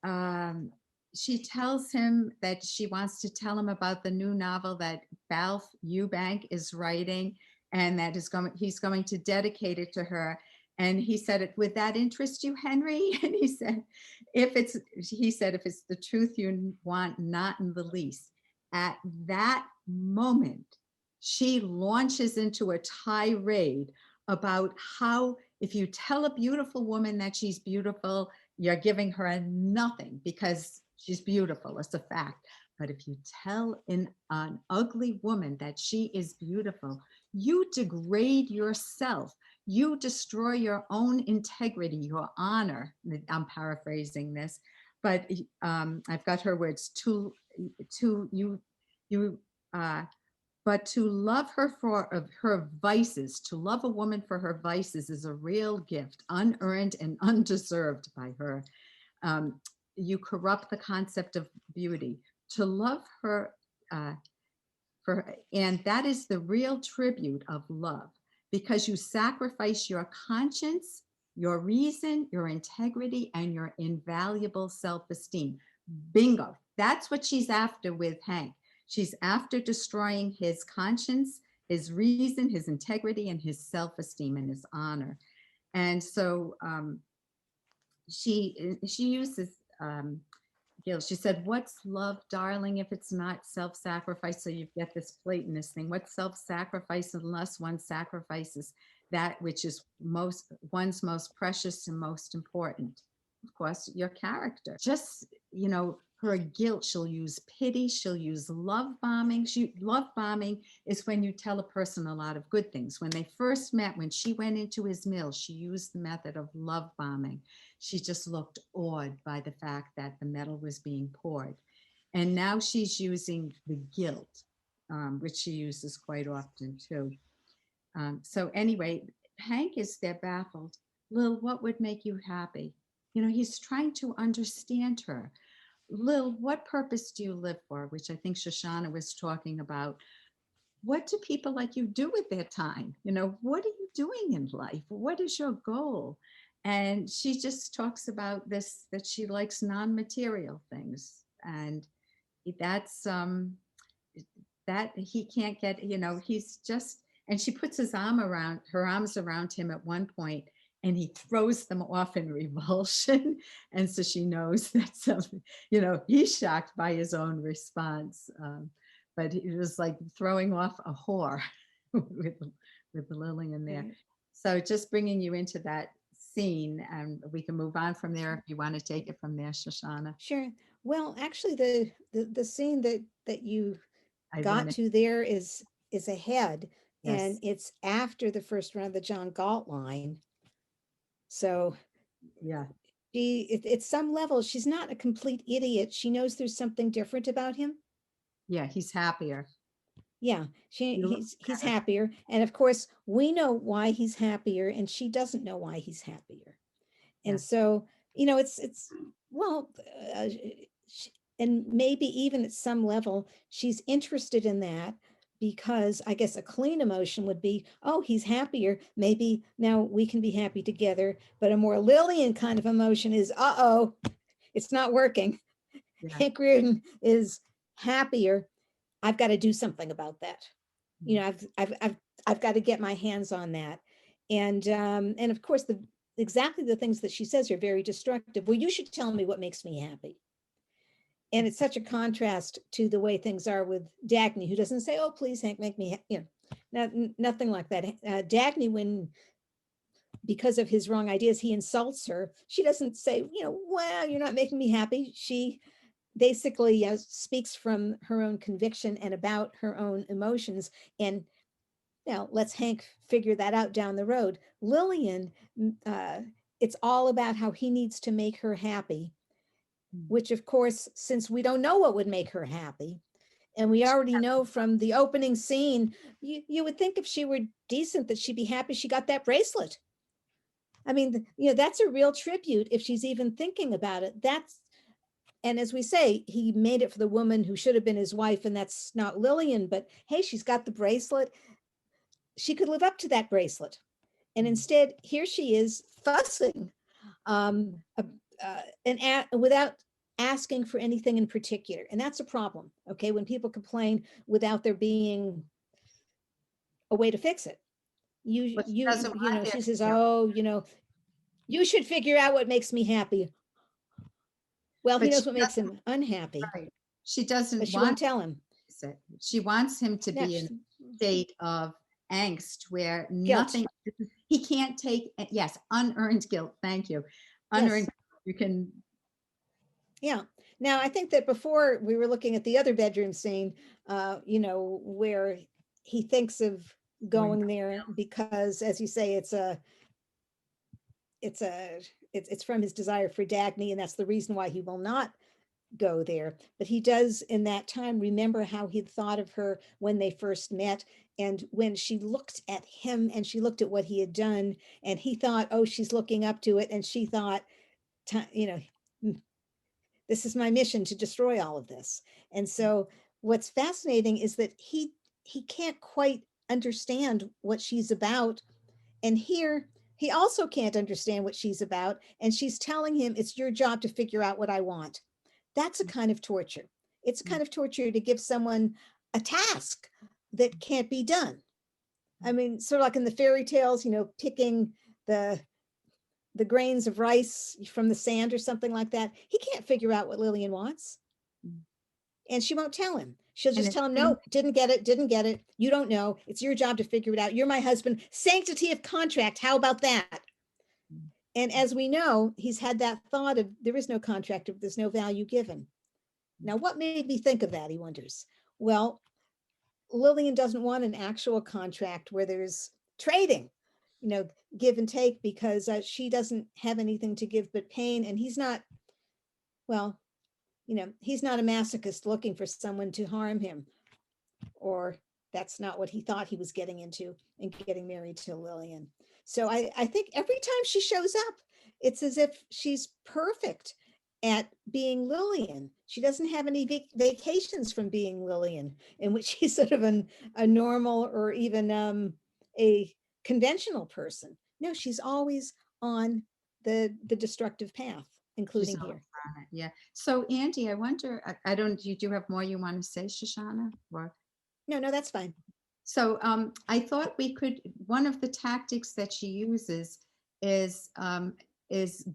A: tells him that she wants to tell him about the new novel that Balf Eubank is writing, and that he's going to dedicate it to her. And he said, "Would that interest you, Henry?" And he said, if it's the truth you want, not in the least. At that moment, she launches into a tirade about how if you tell a beautiful woman that she's beautiful, you're giving her nothing because she's beautiful. It's a fact. But if you tell an ugly woman that she is beautiful, you degrade yourself. You destroy your own integrity, your honor. I'm paraphrasing this, but I've got her words. but to love her for her vices, to love a woman for her vices is a real gift, unearned and undeserved by her. You corrupt the concept of beauty. To love her and that is the real tribute of love, because you sacrifice your conscience, your reason, your integrity, and your invaluable self-esteem. Bingo. That's what she's after with Hank. She's after destroying his conscience, his reason, his integrity, and his self-esteem and his honor. And so she uses Gil. She said, "What's love, darling, if it's not self-sacrifice?" So you get this Platonist thing. What's self-sacrifice unless one sacrifices that which is one's most precious and most important? Of course, your character. Just, her guilt. She'll use pity. She'll use love bombing. Love bombing is when you tell a person a lot of good things. When they first met, when she went into his mill, she used the method of love bombing. She just looked awed by the fact that the metal was being poured. And now she's using the guilt, which she uses quite often too. So anyway, Hank is there baffled. Lil, what would make you happy? He's trying to understand her. Lil, what purpose do you live for? Which I think Shoshana was talking about. What do people like you do with their time? What are you doing in life? What is your goal? And she just talks about this, that she likes non-material things. And that's that he can't get, he's just, and she puts her arms around him at one point, and he throws them off in revulsion. And so she knows that something, he's shocked by his own response. But it was like throwing off a whore with Lillian there.
C: Right.
A: So just bringing you into that scene, and we can move on from there if you want to take it from there, Shoshana.
C: Sure. Well, actually, the scene that you
A: I
C: got
A: wanted,
C: to there is ahead, and
A: yes,
C: it's after the first run of the John Galt line. So
A: yeah,
C: at some level, she's not a complete idiot. She knows there's something different about him.
A: yeah, he's happier.
C: Yeah,
A: You look
C: he's
A: better.
C: happier, and of course we know why he's happier, and she doesn't know why he's happier. And
A: Yes,
C: so it's well, and maybe even at some level she's interested in that, because I guess a clean emotion would be, oh, he's happier, maybe now we can be happy together. But a more Lillian kind of emotion is, uh-oh, it's not working.
A: yeah.
C: Hank Rearden is happier. I've got to do something about that. I've got to get my hands on that. And of course exactly the things that she says are very destructive. Well, you should tell me what makes me happy. And it's such a contrast to the way things are with Dagny, who doesn't say, "Oh, please, Hank, make me," nothing like that. Dagny, because of his wrong ideas, he insults her. She doesn't say, "Well, you're not making me happy." She basically speaks from her own conviction and about her own emotions. And now let's Hank figure that out down the road. Lillian, it's all about how he needs to make her happy, which of course, since we don't know what would make her happy, and we already know from the opening scene, you would think if she were decent that she'd be happy she got that bracelet. I mean, that's a real tribute if she's even thinking about it. And as we say, he made it for the woman who should have been his wife, and that's not Lillian, but hey, she's got the bracelet. She could live up to that bracelet. And instead, here she is fussing without asking for anything in particular. And that's a problem, okay? When people complain without there being a way to fix it.
A: Well, she doesn't want there
C: She
A: to
C: says,
A: be
C: "Oh, you should figure out what makes me happy." Well, he
A: but she
C: knows what makes
A: doesn't,
C: him unhappy,
A: right. She
C: but
A: doesn't
C: she
A: want
C: won't tell him.
A: it. She wants him to
C: No,
A: be in a state of angst where
C: guilt.
A: nothing, he can't take, yes, unearned guilt. Thank you. Unearned,
C: Yes.
A: you can,
C: Yeah. Now, I think that before we were looking at the other bedroom scene, where he thinks of
A: going,
C: going there because, as you say, it's from his desire for Dagny, and that's the reason why he will not go there, but he does in that time remember how he'd thought of her when they first met. And when she looked at him and she looked at what he had done, and he thought, oh, she's looking up to it. And she thought, you know, this is my mission to destroy all of this. And so what's fascinating is that he can't quite understand what she's about. And here he also can't understand what she's about. And she's telling him, it's your job to figure out what I want. That's a kind of torture. It's a kind of torture to give someone a task that can't be done. I mean, sort of like in the fairy tales, you know, picking the grains of rice from the sand or something like that. He can't figure out what Lillian wants. And she won't tell him. She'll
A: And
C: just
A: it
C: tell him,
A: seems-
C: no, didn't get it, didn't get it. You don't know. It's your job to figure it out. You're my husband. Sanctity of contract. How about that? And as we know, he's had that thought of there is no contract if there's no value given. Now, what made me think of that, he wonders? Well, Lillian doesn't want an actual contract where there's trading, you know, give and take, because she doesn't have anything to give but pain. And he's not, well, you know, he's not a masochist looking for someone to harm him, or that's not what he thought he was getting into and getting married to Lillian. So I think every time she shows up, it's as if she's perfect at being Lillian. She doesn't have any vacations from being Lillian, in which she's sort of a normal or even a conventional person. No, she's always on the destructive path, including
A: She's always
C: here.
A: on it, yeah. So Andy, I wonder, I don't, do you have more you want to say, Shoshana? Or
C: No, that's fine.
A: so I thought we could, one of the tactics that she uses is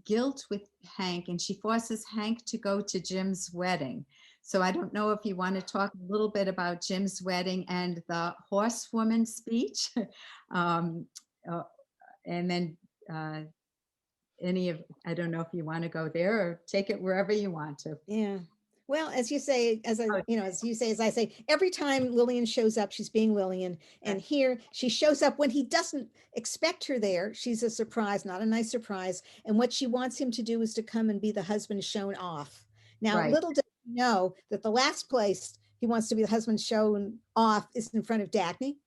A: guilt with Hank, and she forces Hank to go to Jim's wedding. So I don't know if you want to talk a little bit about Jim's wedding and the horsewoman speech. um, and then any of, I don't know if you want to go there or take it wherever you want to.
C: Yeah. Well, as you say, as I,
A: Oh,
C: you know, as you say, as I say, every time Lillian shows up, she's being Lillian. And
A: Right.
C: here she shows up when he doesn't expect her there. She's a surprise, not a nice surprise. And what she wants him to do is to come and be the husband shown off. Now,
A: Right,
C: little does he know that the last place he wants to be the husband shown off is in front of Dagny.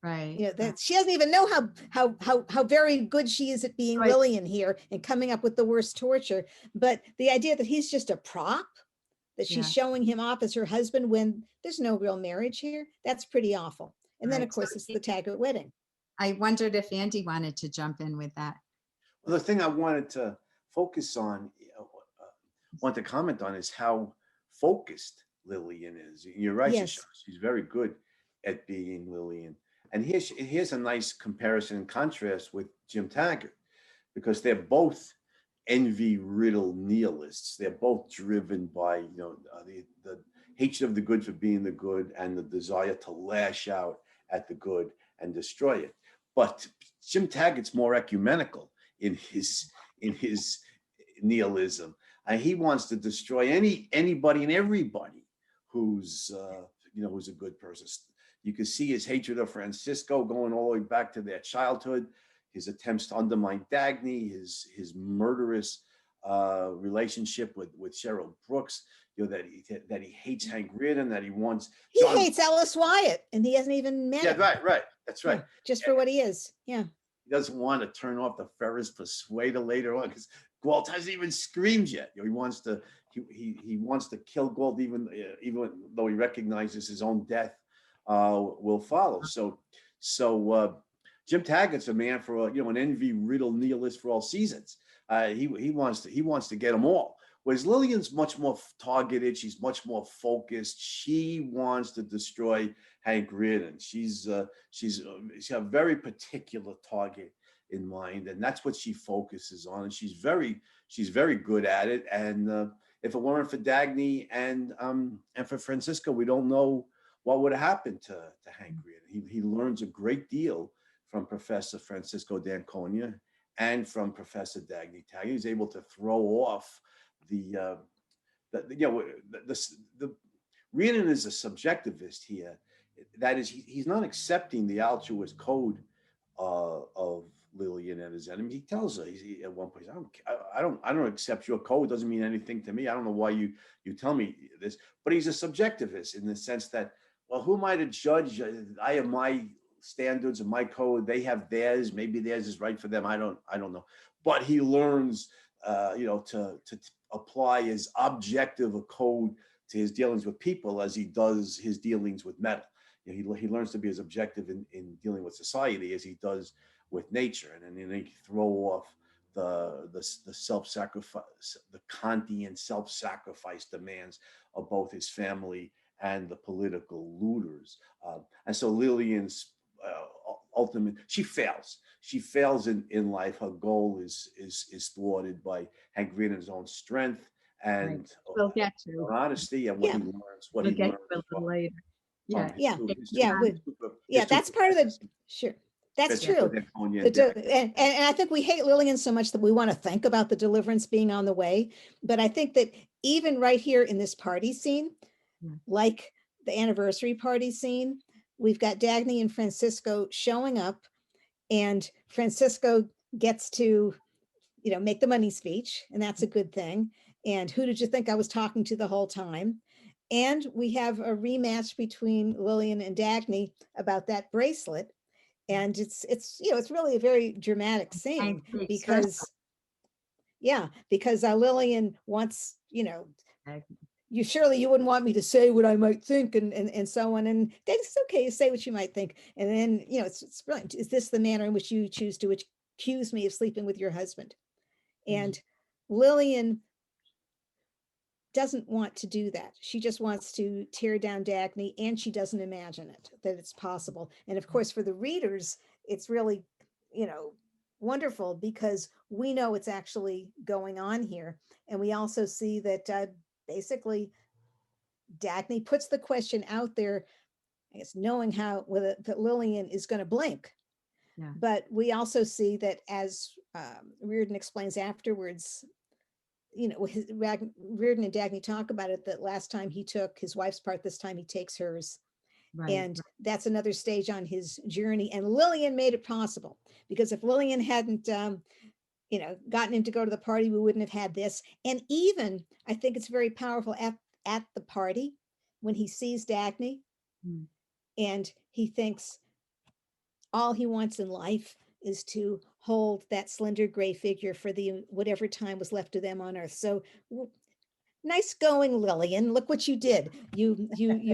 A: right.
C: You know, that she doesn't even know how very good she is at being
A: Right.
C: Lillian here and coming up with the worst torture. But the idea that he's just a prop, that she's
A: Yeah.
C: showing him off as her husband when there's no real marriage here, that's pretty awful. And then,
A: Right.
C: of course,
A: So
C: it's the Taggart wedding.
A: I wondered if Andy wanted to jump in with that.
D: Well, the thing I wanted to focus on, want to comment on, is how focused Lillian is. You're right,
C: Yes.
D: Shoshana, she's very good at being Lillian. And here's a nice comparison and contrast with Jim Taggart, because they're both envy-riddled nihilists. They're both driven by the hatred of the good for being the good and the desire to lash out at the good and destroy it. But Jim Taggart's more ecumenical in his nihilism. And he wants to destroy anybody and everybody who's who's a good person. You can see his hatred of Francisco going all the way back to their childhood, his attempts to undermine Dagny, his murderous relationship with Cheryl Brooks, that he hates Hank Rearden, that he wants.
C: He hates Ellis Wyatt, and he hasn't even met him.
D: Right. That's right.
C: Yeah, just for what he is. Yeah.
D: He doesn't want to turn off the Ferris Persuader later on, because Galt hasn't even screamed yet. He wants to kill Galt, even though he recognizes his own death will follow. So Jim Taggart's a man for an envy-riddled nihilist for all seasons. He wants to get them all. Whereas Lillian's much more targeted. She's much more focused. She wants to destroy Hank Rearden. She's a very particular target in mind, and that's what she focuses on. And she's very good at it. And if it weren't for Dagny and for Francisco, we don't know what would have happened to Hank Rearden. He learns a great deal from Professor Francisco d'Anconia and from Professor Dagny Taggart. He's able to throw off the Rearden is a subjectivist here. That is, he's not accepting the altruist code of Lillian as his enemy. He tells her at one point, I don't accept your code. It doesn't mean anything to me. I don't know why you tell me this. But he's a subjectivist in the sense that, well, who am I to judge? I have my standards and my code. They have theirs. Maybe theirs is right for them. I don't know. But he learns, to apply as objective a code to his dealings with people as he does his dealings with metal. He learns to be as objective in dealing with society as he does with nature, and then he throw off the self-sacrifice, the Kantian self-sacrifice demands of both his family and the political looters. And so Lillian's ultimate, she fails in life. Her goal is thwarted by Hank Rearden's own strength and
A: We'll get to.
D: honesty, and what he learns. What
A: We'll
D: he
A: get
D: learns
A: to a little
D: from
A: later. Yeah.
C: That's part of the, sure. That's true. And I think we hate Lillian so much that we want to think about the deliverance being on the way. But I think that even right here in this party scene, like the anniversary party scene, we've got Dagny and Francisco showing up, and Francisco gets to, make the money speech, and that's a good thing. And who did you think I was talking to the whole time? And we have a rematch between Lillian and Dagny about that bracelet. And it's really a very dramatic scene because Lillian wants, you wouldn't want me to say what I might think and so on. And it's okay to say what you might think. And then, it's brilliant. Is this the manner in which you choose to accuse me of sleeping with your husband? And Lillian doesn't want to do that. She just wants to tear down Dagny, and she doesn't imagine that it's possible. And of course, for the readers, it's really, wonderful because we know it's actually going on here. And we also see that basically Dagny puts the question out there, I guess, knowing that Lillian is going to blink. Yeah. But we also see that, as Rearden explains afterwards, Rearden and Dagny talk about it, that last time he took his wife's part, this time he takes hers. Right, and that's another stage on his journey. And Lillian made it possible, because if Lillian hadn't, gotten him to go to the party, we wouldn't have had this. And even, I think it's very powerful at the party when he sees Dagny and he thinks all he wants in life is to hold that slender gray figure for whatever time was left of them on Earth. So nice going, Lillian. Look what you did. You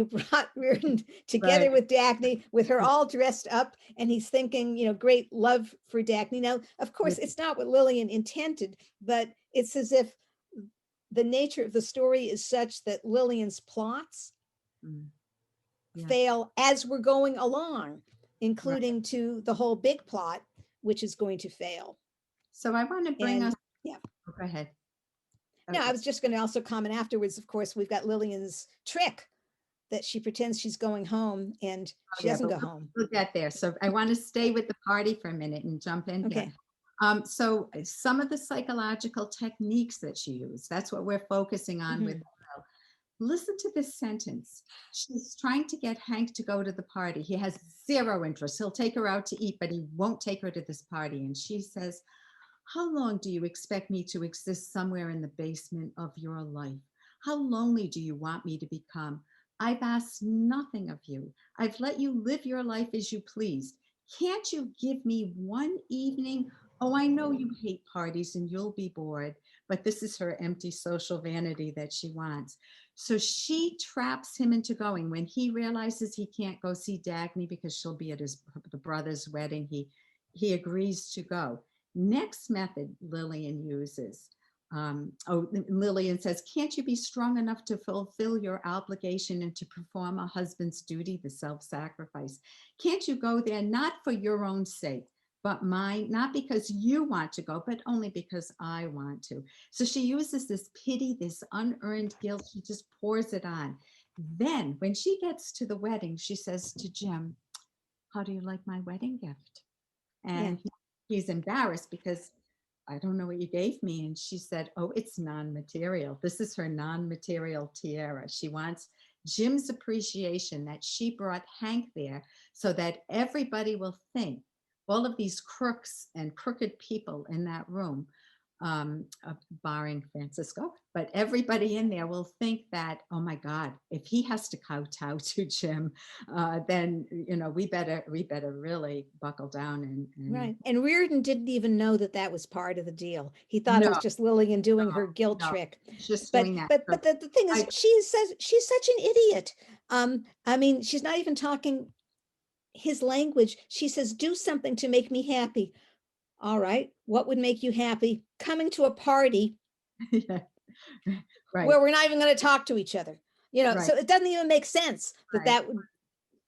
C: brought Rearden together with Dagny, with her all dressed up, and he's thinking, great love for Dagny. Now, of course, it's not what Lillian intended, but it's as if the nature of the story is such that Lillian's plots fail as we're going along, including to the whole big plot, which is going to fail.
A: So I want to bring us. Yeah. Oh, go ahead.
C: No, I was just going to also comment afterwards. Of course, we've got Lillian's trick that she pretends she's going home and she doesn't go home.
A: We'll get there. So I want to stay with the party for a minute and jump in here. So some of the psychological techniques that she used, that's what we're focusing on with. Listen to this sentence. She's trying to get Hank to go to the party. He has zero interest. He'll take her out to eat, but he won't take her to this party. And she says, how long do you expect me to exist somewhere in the basement of your life? How lonely do you want me to become? I've asked nothing of you. I've let you live your life as you please. Can't you give me one evening? Oh, I know you hate parties and you'll be bored, but this is her empty social vanity that she wants. So she traps him into going. When he realizes he can't go see Dagny because she'll be at the brother's wedding, he agrees to go. Next method Lillian uses. Lillian says, can't you be strong enough to fulfill your obligation and to perform a husband's duty, the self-sacrifice? Can't you go there not for your own sake, but mine, not because you want to go, but only because I want to. So she uses this pity, this unearned guilt. She just pours it on. Then when she gets to the wedding, she says to Jim, how do you like my wedding gift? And he's embarrassed because I don't know what you gave me. And she said, oh, it's non-material. This is her non-material tiara. She wants Jim's appreciation that she brought Hank there so that everybody will think, all of these crooks and crooked people in that room, barring Francisco, but everybody in there will think that, oh my God, if he has to kowtow to Jim, then we better really buckle down and
C: Right. And Rearden didn't even know that that was part of the deal. He thought it
A: no,
C: was just Lillian doing her guilt
A: no,
C: trick.
A: just
C: But
A: doing that.
C: but
A: So
C: but the thing is,
A: I,
C: she says she's such an idiot. I mean, she's not even talking his language. She says, do something to make me happy. All right, what would make you happy? Coming to a party
A: yeah, right,
C: where we're not even going to talk to each other.
A: right,
C: So it doesn't even make sense that
A: right.
C: that would,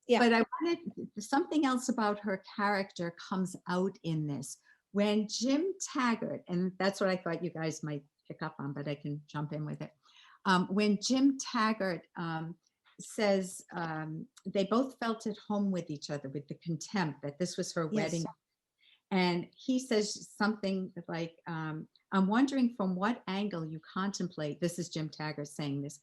C: yeah.
A: But I wanted something else about her character comes out in this. When Jim Taggart, and that's what I thought you guys might pick up on, but I can jump in with it. When Jim Taggart says they both felt at home with each other with the contempt that this was her
C: Yes.
A: wedding. And he says something like, I'm wondering from what angle you contemplate, this is Jim Taggart saying this,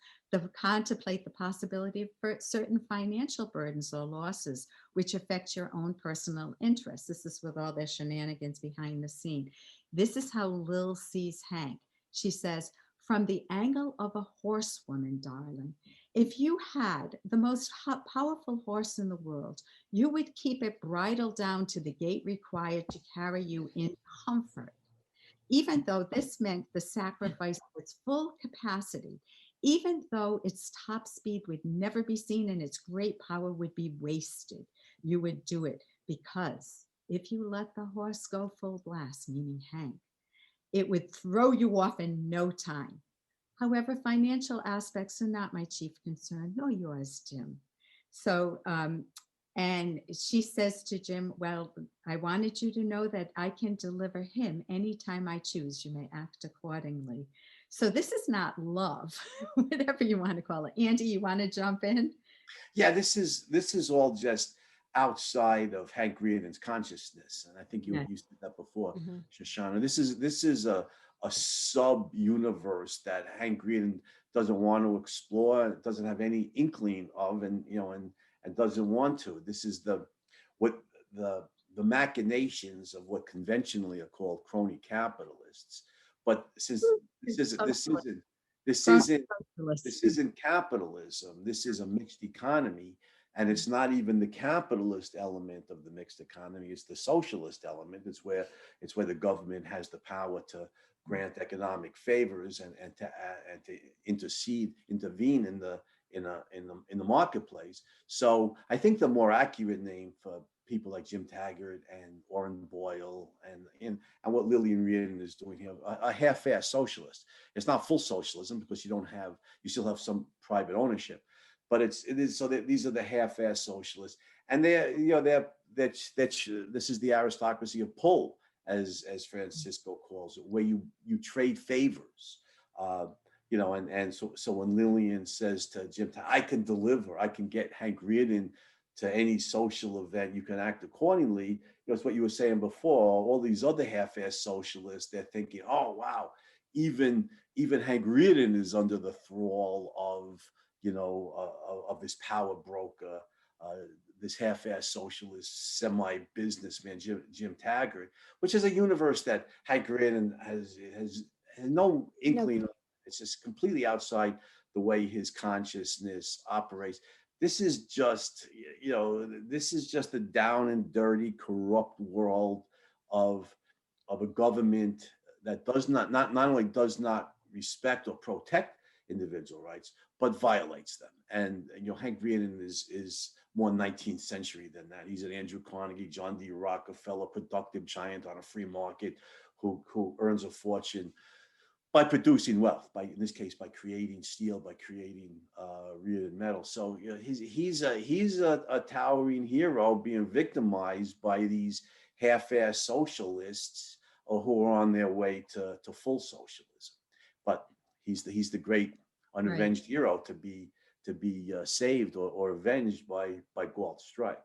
A: contemplate the possibility of certain financial burdens or losses which affect your own personal interests. This is with all their shenanigans behind the scene. This is how Lil sees Hank. She says, from the angle of a horsewoman, darling, if you had the most powerful horse in the world, you would keep it bridled down to the gait required to carry you in comfort. Even though this meant the sacrifice of its full capacity, even though its top speed would never be seen and its great power would be wasted, you would do it because if you let the horse go full blast, meaning Hank, it would throw you off in no time. However, financial aspects are not my chief concern, nor yours, Jim. So, and she says to Jim, well, I wanted you to know that I can deliver him anytime I choose. You may act accordingly. So this is not love, whatever you want to call it. Andy, you want to jump in?
D: Yeah, this is all just outside of Hank Rearden's consciousness, and I think you
A: Yeah.
D: said that before,
C: Mhm.
D: Shoshana. This is a sub universe that Hank Rearden doesn't want to explore, doesn't have any inkling of, and and doesn't want to. This is what the the machinations of what conventionally are called crony capitalists. But since this isn't this isn't capitalism. This is a mixed economy. And it's not even the capitalist element of the mixed economy. It's the socialist element. It's where the government has the power to grant economic favors and to intervene in the marketplace. So I think the more accurate name for people like Jim Taggart and Orrin Boyle and what Lillian Rearden is doing here, a half-assed socialist. It's not full socialism because you still have some private ownership, but it is so that these are the half-assed socialists, and this is the aristocracy of pull, as Francisco calls it, where you trade favors. So when Lillian says to Jim, I can deliver, I can get Hank Rearden to any social event, you can act accordingly. It's what you were saying before. All these other half-assed socialists, they're thinking, oh wow, even Hank Rearden is under the thrall of of this power broker, this half-assed socialist semi-businessman Jim Taggart, which is a universe that Hank Rearden has no inkling of. It's just completely outside the way his consciousness operates. This is just a down and dirty, corrupt world of a government that does not only does not respect or protect individual rights, but violates them. And Hank Rearden is more 19th century than that. He's an Andrew Carnegie, John D. Rockefeller, productive giant on a free market who earns a fortune by producing wealth, in this case, by creating steel, by creating Rearden metal. So he's a towering hero being victimized by these half-assed socialists who are on their way to full socialism. But he's the great unavenged hero to be saved or avenged by Galt's strike.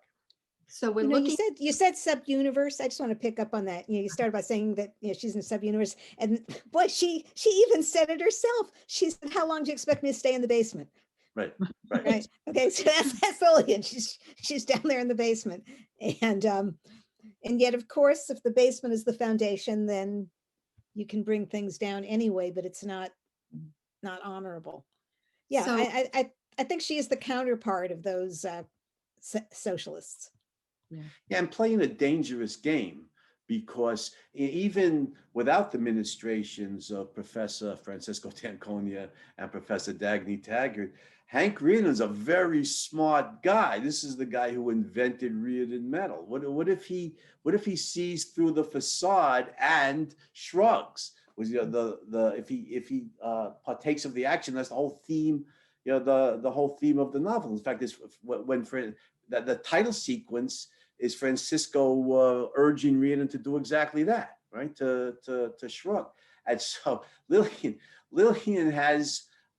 A: So we're looking.
C: You said sub-universe. I just want to pick up on that. You started by saying that she's in a sub-universe, and boy, she even said it herself. She said, "How long do you expect me to stay in the basement?"
D: Right.
C: Okay, so that's Lillian. She's down there in the basement, and And yet, of course, if the basement is the foundation, then you can bring things down anyway, but it's not honorable. Yeah,
A: So
C: I think she is the counterpart of those socialists.
A: yeah.
D: Yeah, and playing a dangerous game, because even without the ministrations of Professor Francisco D'Anconia and Professor Dagny Taggart, Hank Rearden is a very smart guy. This is the guy who invented Rearden metal. What if he sees through the facade and shrugs? Was if he partakes of the action? That's the whole theme. The whole theme of the novel. In fact, is when the title sequence is Francisco urging Rearden to do exactly that, right? To shrug. And so Lillian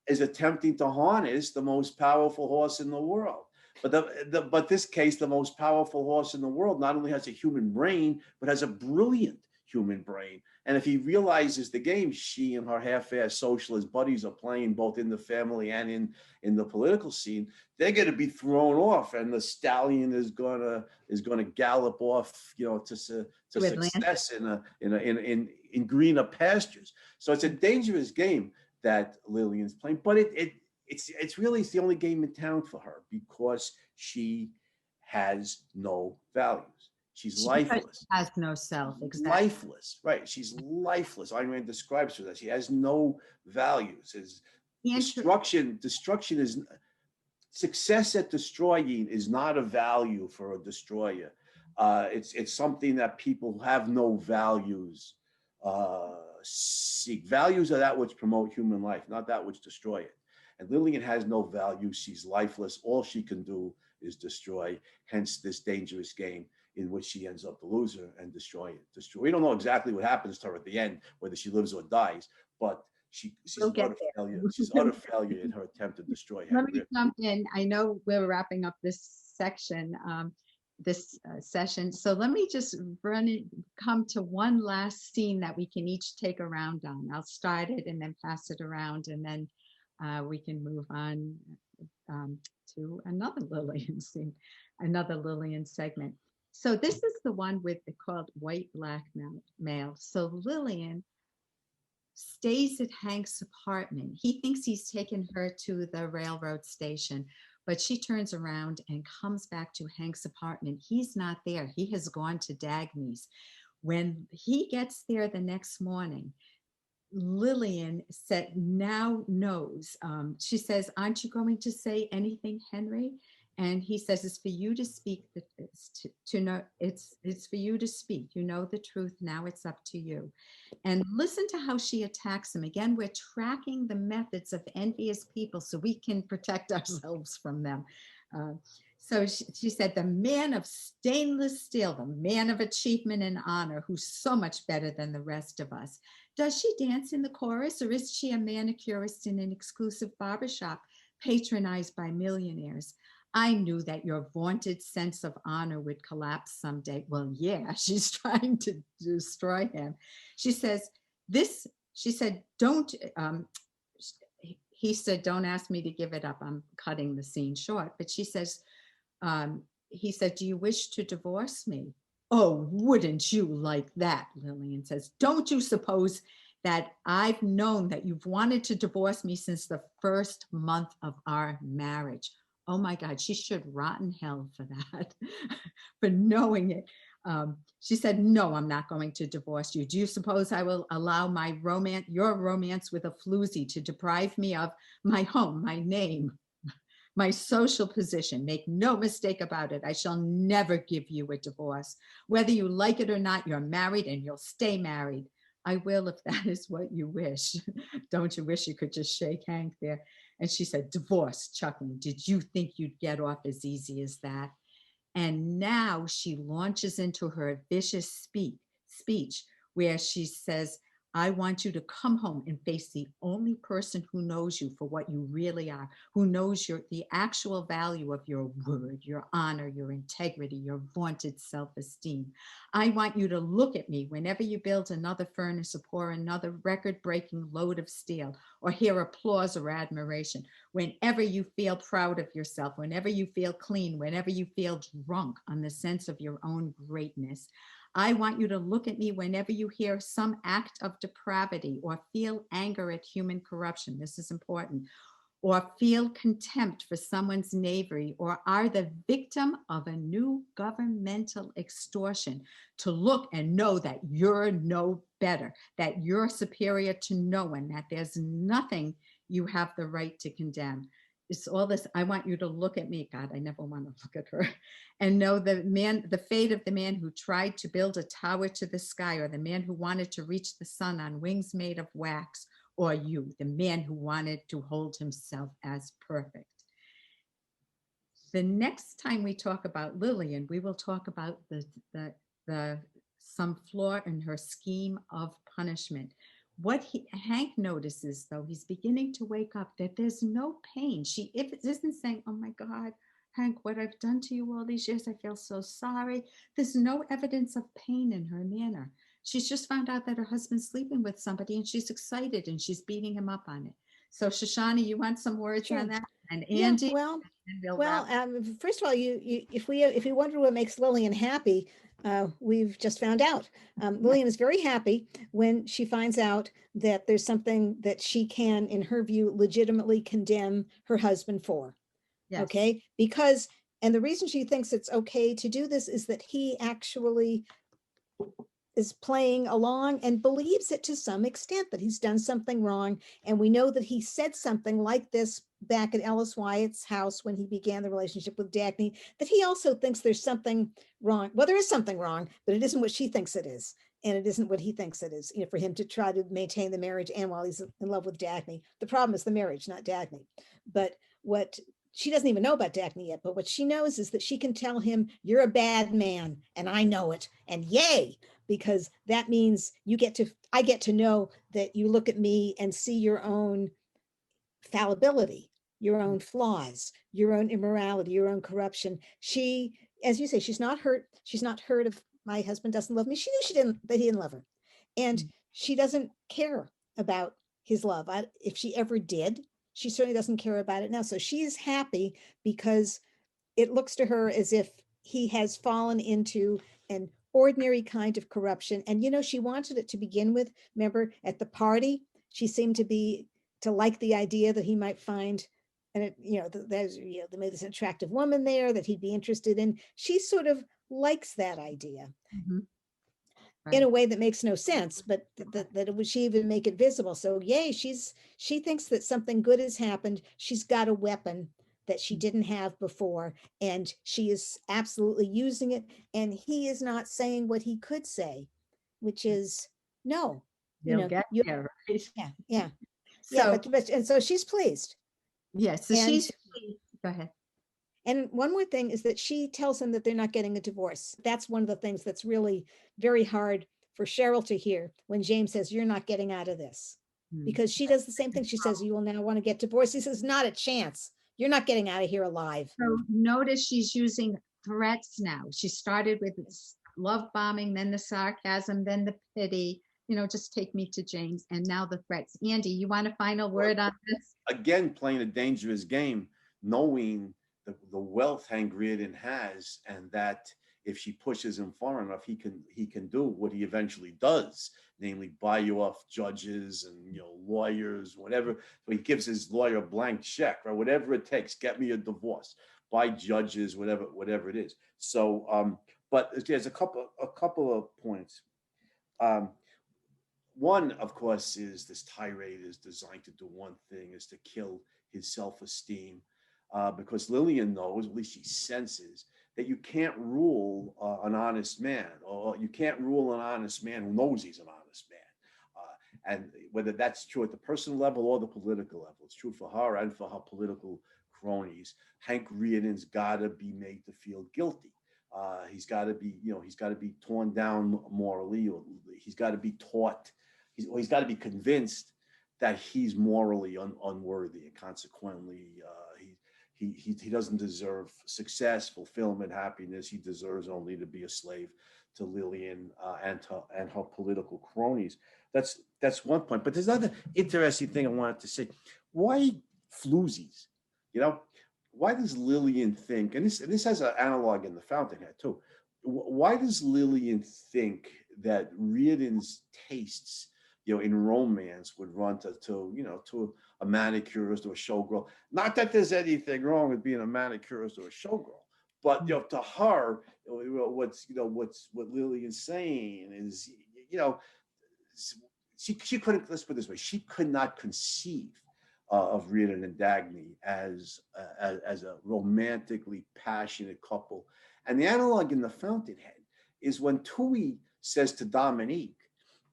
D: is attempting to harness the most powerful horse in the world. But this case, the most powerful horse in the world not only has a human brain, but has a brilliant human brain. And if he realizes the game she and her half-assed socialist buddies are playing, both in the family and in the political scene, they're going to be thrown off, and the stallion is gonna gallop off, to success in greener pastures. So it's a dangerous game that Lillian's playing, but it's really the only game in town for her, because she has no values. She's lifeless.
A: Has no self. Exactly.
D: Lifeless, right? She's lifeless. Ayn Rand describes her that she has no values. Destruction is success at destroying is not a value for a destroyer. It's something that people who have no values seek. Values are that which promote human life, not that which destroy it. And Lillian has no value. She's lifeless. All she can do is destroy. Hence this dangerous game in which she ends up the loser and destroy it. We don't know exactly what happens to her at the end, whether she lives or dies, but she's utter failure. She's utter failure in her attempt to destroy
A: Let me jump in. I know we're wrapping up this section, session. So let me just come to one last scene that we can each take a round on. I'll start it and then pass it around, and then we can move on to another Lillian scene, another Lillian segment. So this is the one called White Blackmail. So Lillian stays at Hank's apartment. He thinks he's taken her to the railroad station, but she turns around and comes back to Hank's apartment. He's not there. He has gone to Dagny's. When he gets there the next morning, Lillian now knows. She says, "Aren't you going to say anything, Henry?" And he says, "It's for you to speak. To know, it's for you to speak. You know the truth. Now it's up to you." And listen to how she attacks him. Again, we're tracking the methods of envious people so we can protect ourselves from them. So she said, "The man of stainless steel, the man of achievement and honor, who's so much better than the rest of us. Does she dance in the chorus, or is she a manicurist in an exclusive barbershop patronized by millionaires? I knew that your vaunted sense of honor would collapse someday." Well, yeah, she's trying to destroy him. She says, "Don't," he said, "Don't ask me to give it up." I'm cutting the scene short, but she says, he said, "Do you wish to divorce me?" "Oh, wouldn't you like that?" Lillian says. "Don't you suppose that I've known that you've wanted to divorce me since the first month of our marriage?" Oh my God, she should rot in hell for that, for knowing it. She said, "No, I'm not going to divorce you. Do you suppose I will allow your romance with a floozy to deprive me of my home, my name, my social position? Make no mistake about it. I shall never give you a divorce. Whether you like it or not, you're married and you'll stay married." "I will, if that is what you wish." Don't you wish you could just shake Hank there? And she said, "Divorce," chuckling. "Did you think you'd get off as easy as that?" And now she launches into her vicious speech where she says, I want you to come home and face the only person who knows you for what you really are, who knows the actual value of your word, your honor, your integrity, your vaunted self-esteem. I want you to look at me whenever you build another furnace or pour another record-breaking load of steel or hear applause or admiration, whenever you feel proud of yourself, whenever you feel clean, whenever you feel drunk on the sense of your own greatness. I want you to look at me whenever you hear some act of depravity or feel anger at human corruption. This is important. Or feel contempt for someone's knavery, or are the victim of a new governmental extortion, to look and know that you're no better, that you're superior to no one, that there's nothing you have the right to condemn. It's all this. I want you to look at me. God, I never want to look at her. And know the fate of the man who tried to build a tower to the sky, or the man who wanted to reach the sun on wings made of wax, or you, the man who wanted to hold himself as perfect. The next time we talk about Lillian, we will talk about the some flaw in her scheme of punishment. What Hank notices, though, he's beginning to wake up, that there's no pain. If it isn't saying, "Oh my God, Hank, what I've done to you all these years, I feel so sorry." There's no evidence of pain in her manner. She's just found out that her husband's sleeping with somebody and she's excited and she's beating him up on it. So Shoshana, you want some words
C: Sure.
A: on that? And
C: Yeah,
A: Andy,
C: well,
A: and we'll
C: well,
A: wrap.
C: first of all, if we wonder what makes Lillian happy, we've just found out. Lillian is very happy when she finds out that there's something that she can, in her view, legitimately condemn her husband for.
A: Yes.
C: Okay, because, and the reason she thinks it's okay to do this is that he actually is playing along and believes it to some extent, that he's done something wrong. And we know that he said something like this back at Ellis Wyatt's house when he began the relationship with Dagny, that he also thinks there's something wrong. Well, there is something wrong, but it isn't what she thinks it is. And it isn't what he thinks it is, for him to try to maintain the marriage and while he's in love with Dagny. The problem is the marriage, not Dagny. But what she doesn't even know about Dagny yet, but what she knows is that she can tell him, "You're a bad man, and I know it, and yay," because that means I get to know that you look at me and see your own fallibility, your own flaws, your own immorality, your own corruption. She, as you say, she's not hurt. She's not hurt if my husband doesn't love me. She knew that he didn't love her. And she doesn't care about his love. If she ever did, she certainly doesn't care about it now. So she's happy because it looks to her as if he has fallen into an ordinary kind of corruption. And, she wanted it to begin with. Remember, at the party, she seemed to like the idea that he might find, and there's, maybe this attractive woman there that he'd be interested in. She sort of likes that idea.
A: Mm-hmm. Right.
C: In a way that makes no sense, but that would she even make it visible? So yay, she thinks that something good has happened. She's got a weapon that she didn't have before, and she is absolutely using it. And he is not saying what he could say, which is no.
A: They'll get there, right?
C: Yeah.
A: So,
C: but and so she's pleased.
A: Yes, so she's go ahead.
C: And one more thing is that she tells him that they're not getting a divorce. That's one of the things that's really very hard for Cheryl to hear when James says, "You're not getting out of this." Because she does the same thing. She says, "You will now want to get divorced." He says, "Not a chance. You're not getting out of here alive."
A: So notice she's using threats now. She started with love bombing, then the sarcasm, then the pity. Just take me to James, and now the threats. Andy, you want a final word on this?
D: Again, playing a dangerous game, knowing the wealth Hank Rearden has, and that if she pushes him far enough, he can do what he eventually does, namely buy you off judges and lawyers, whatever. So he gives his lawyer a blank check, or whatever it takes, get me a divorce, buy judges, whatever it is. So, but there's a couple of points. One, of course, is this tirade is designed to do one thing, is to kill his self-esteem, because Lillian knows, at least she senses, that you can't rule an honest man, or you can't rule an honest man who knows he's an honest man. And whether that's true at the personal level or the political level, it's true for her and for her political cronies. Hank Rearden's got to be made to feel guilty. He's got to be torn down morally, or he's got to be taught he's got to be convinced that he's morally unworthy, and consequently, he doesn't deserve success, fulfillment, happiness. He deserves only to be a slave to Lillian and her political cronies. That's one point. But there's another interesting thing I wanted to say. Why floozies? You know, why does Lillian think? And this has an analog in the Fountainhead too. Why does Lillian think that Rearden's tastes, in romance would run to a manicurist or a showgirl? Not that there's anything wrong with being a manicurist or a showgirl, but to her, what Lillian's saying is, she couldn't. Let's put it this way: she could not conceive of Rearden and Dagny as a romantically passionate couple. And the analog in the Fountainhead is when Tui says to Dominique,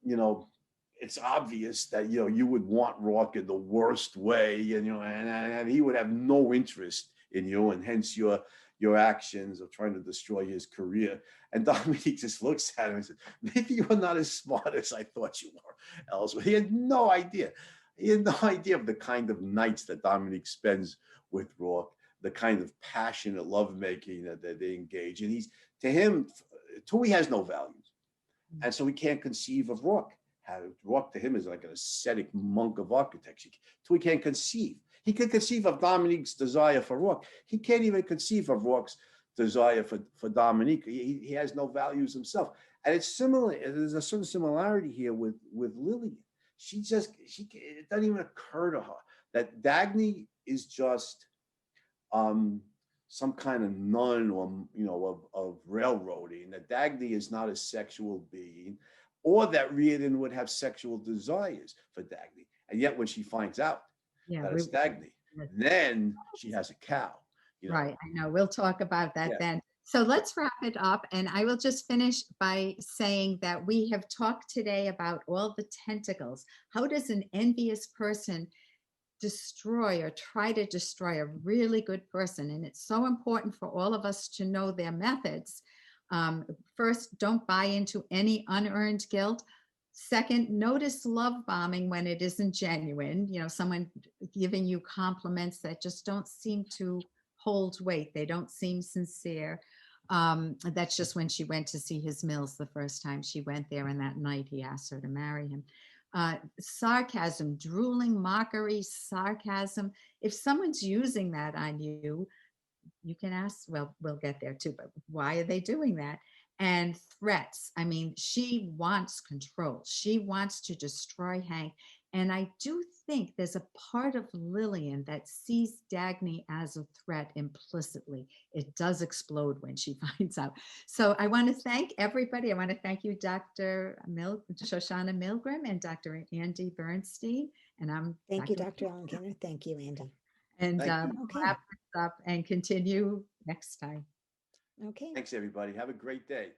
D: it's obvious that you would want Rourke in the worst way, and he would have no interest in you, and hence your actions of trying to destroy his career. And Dominique just looks at him and says, "Maybe you're not as smart as I thought you were, Ellsworth." He had no idea. He had no idea of the kind of nights that Dominique spends with Rourke, the kind of passionate lovemaking that they engage in. To him, Tui has no values, and so he can't conceive of Rourke. Rourke to him is like an ascetic monk of architecture. Tui can't conceive. He can conceive of Dominique's desire for Rourke. He can't even conceive of Rourke's desire for Dominique. He has no values himself. And it's similar. There's a certain similarity here with Lillian. It doesn't even occur to her that Dagny is just some kind of nun or of railroading, that Dagny is not a sexual being, or that Rearden would have sexual desires for Dagny. And yet when she finds out that it's Dagny, then she has a cow.
A: Right, I know. We'll talk about that then. So let's wrap it up. And I will just finish by saying that we have talked today about all the tentacles. How does an envious person destroy or try to destroy a really good person? And it's so important for all of us to know their methods. First, don't buy into any unearned guilt. Second, notice love bombing when it isn't genuine. Someone giving you compliments that just don't seem to hold weight. They don't seem sincere. That's just when she went to see his mills the first time she went there, and that night he asked her to marry him. Sarcasm, drooling, mockery, sarcasm. If someone's using that on you, you can ask, well, we'll get there too, but why are they doing that? And threats. I mean, she wants control. She wants to destroy Hank. And I do think there's a part of Lillian that sees Dagny as a threat implicitly. It does explode when she finds out. So I want to thank everybody. I want to thank you, Dr. Shoshana Milgram and Dr. Andy Bernstein. And
C: Thank you, Dr. Ellen Kenner. Thank you, Andy.
A: And
C: Okay.
A: wrap this up and continue next time.
C: Okay.
D: Thanks, everybody. Have a great day.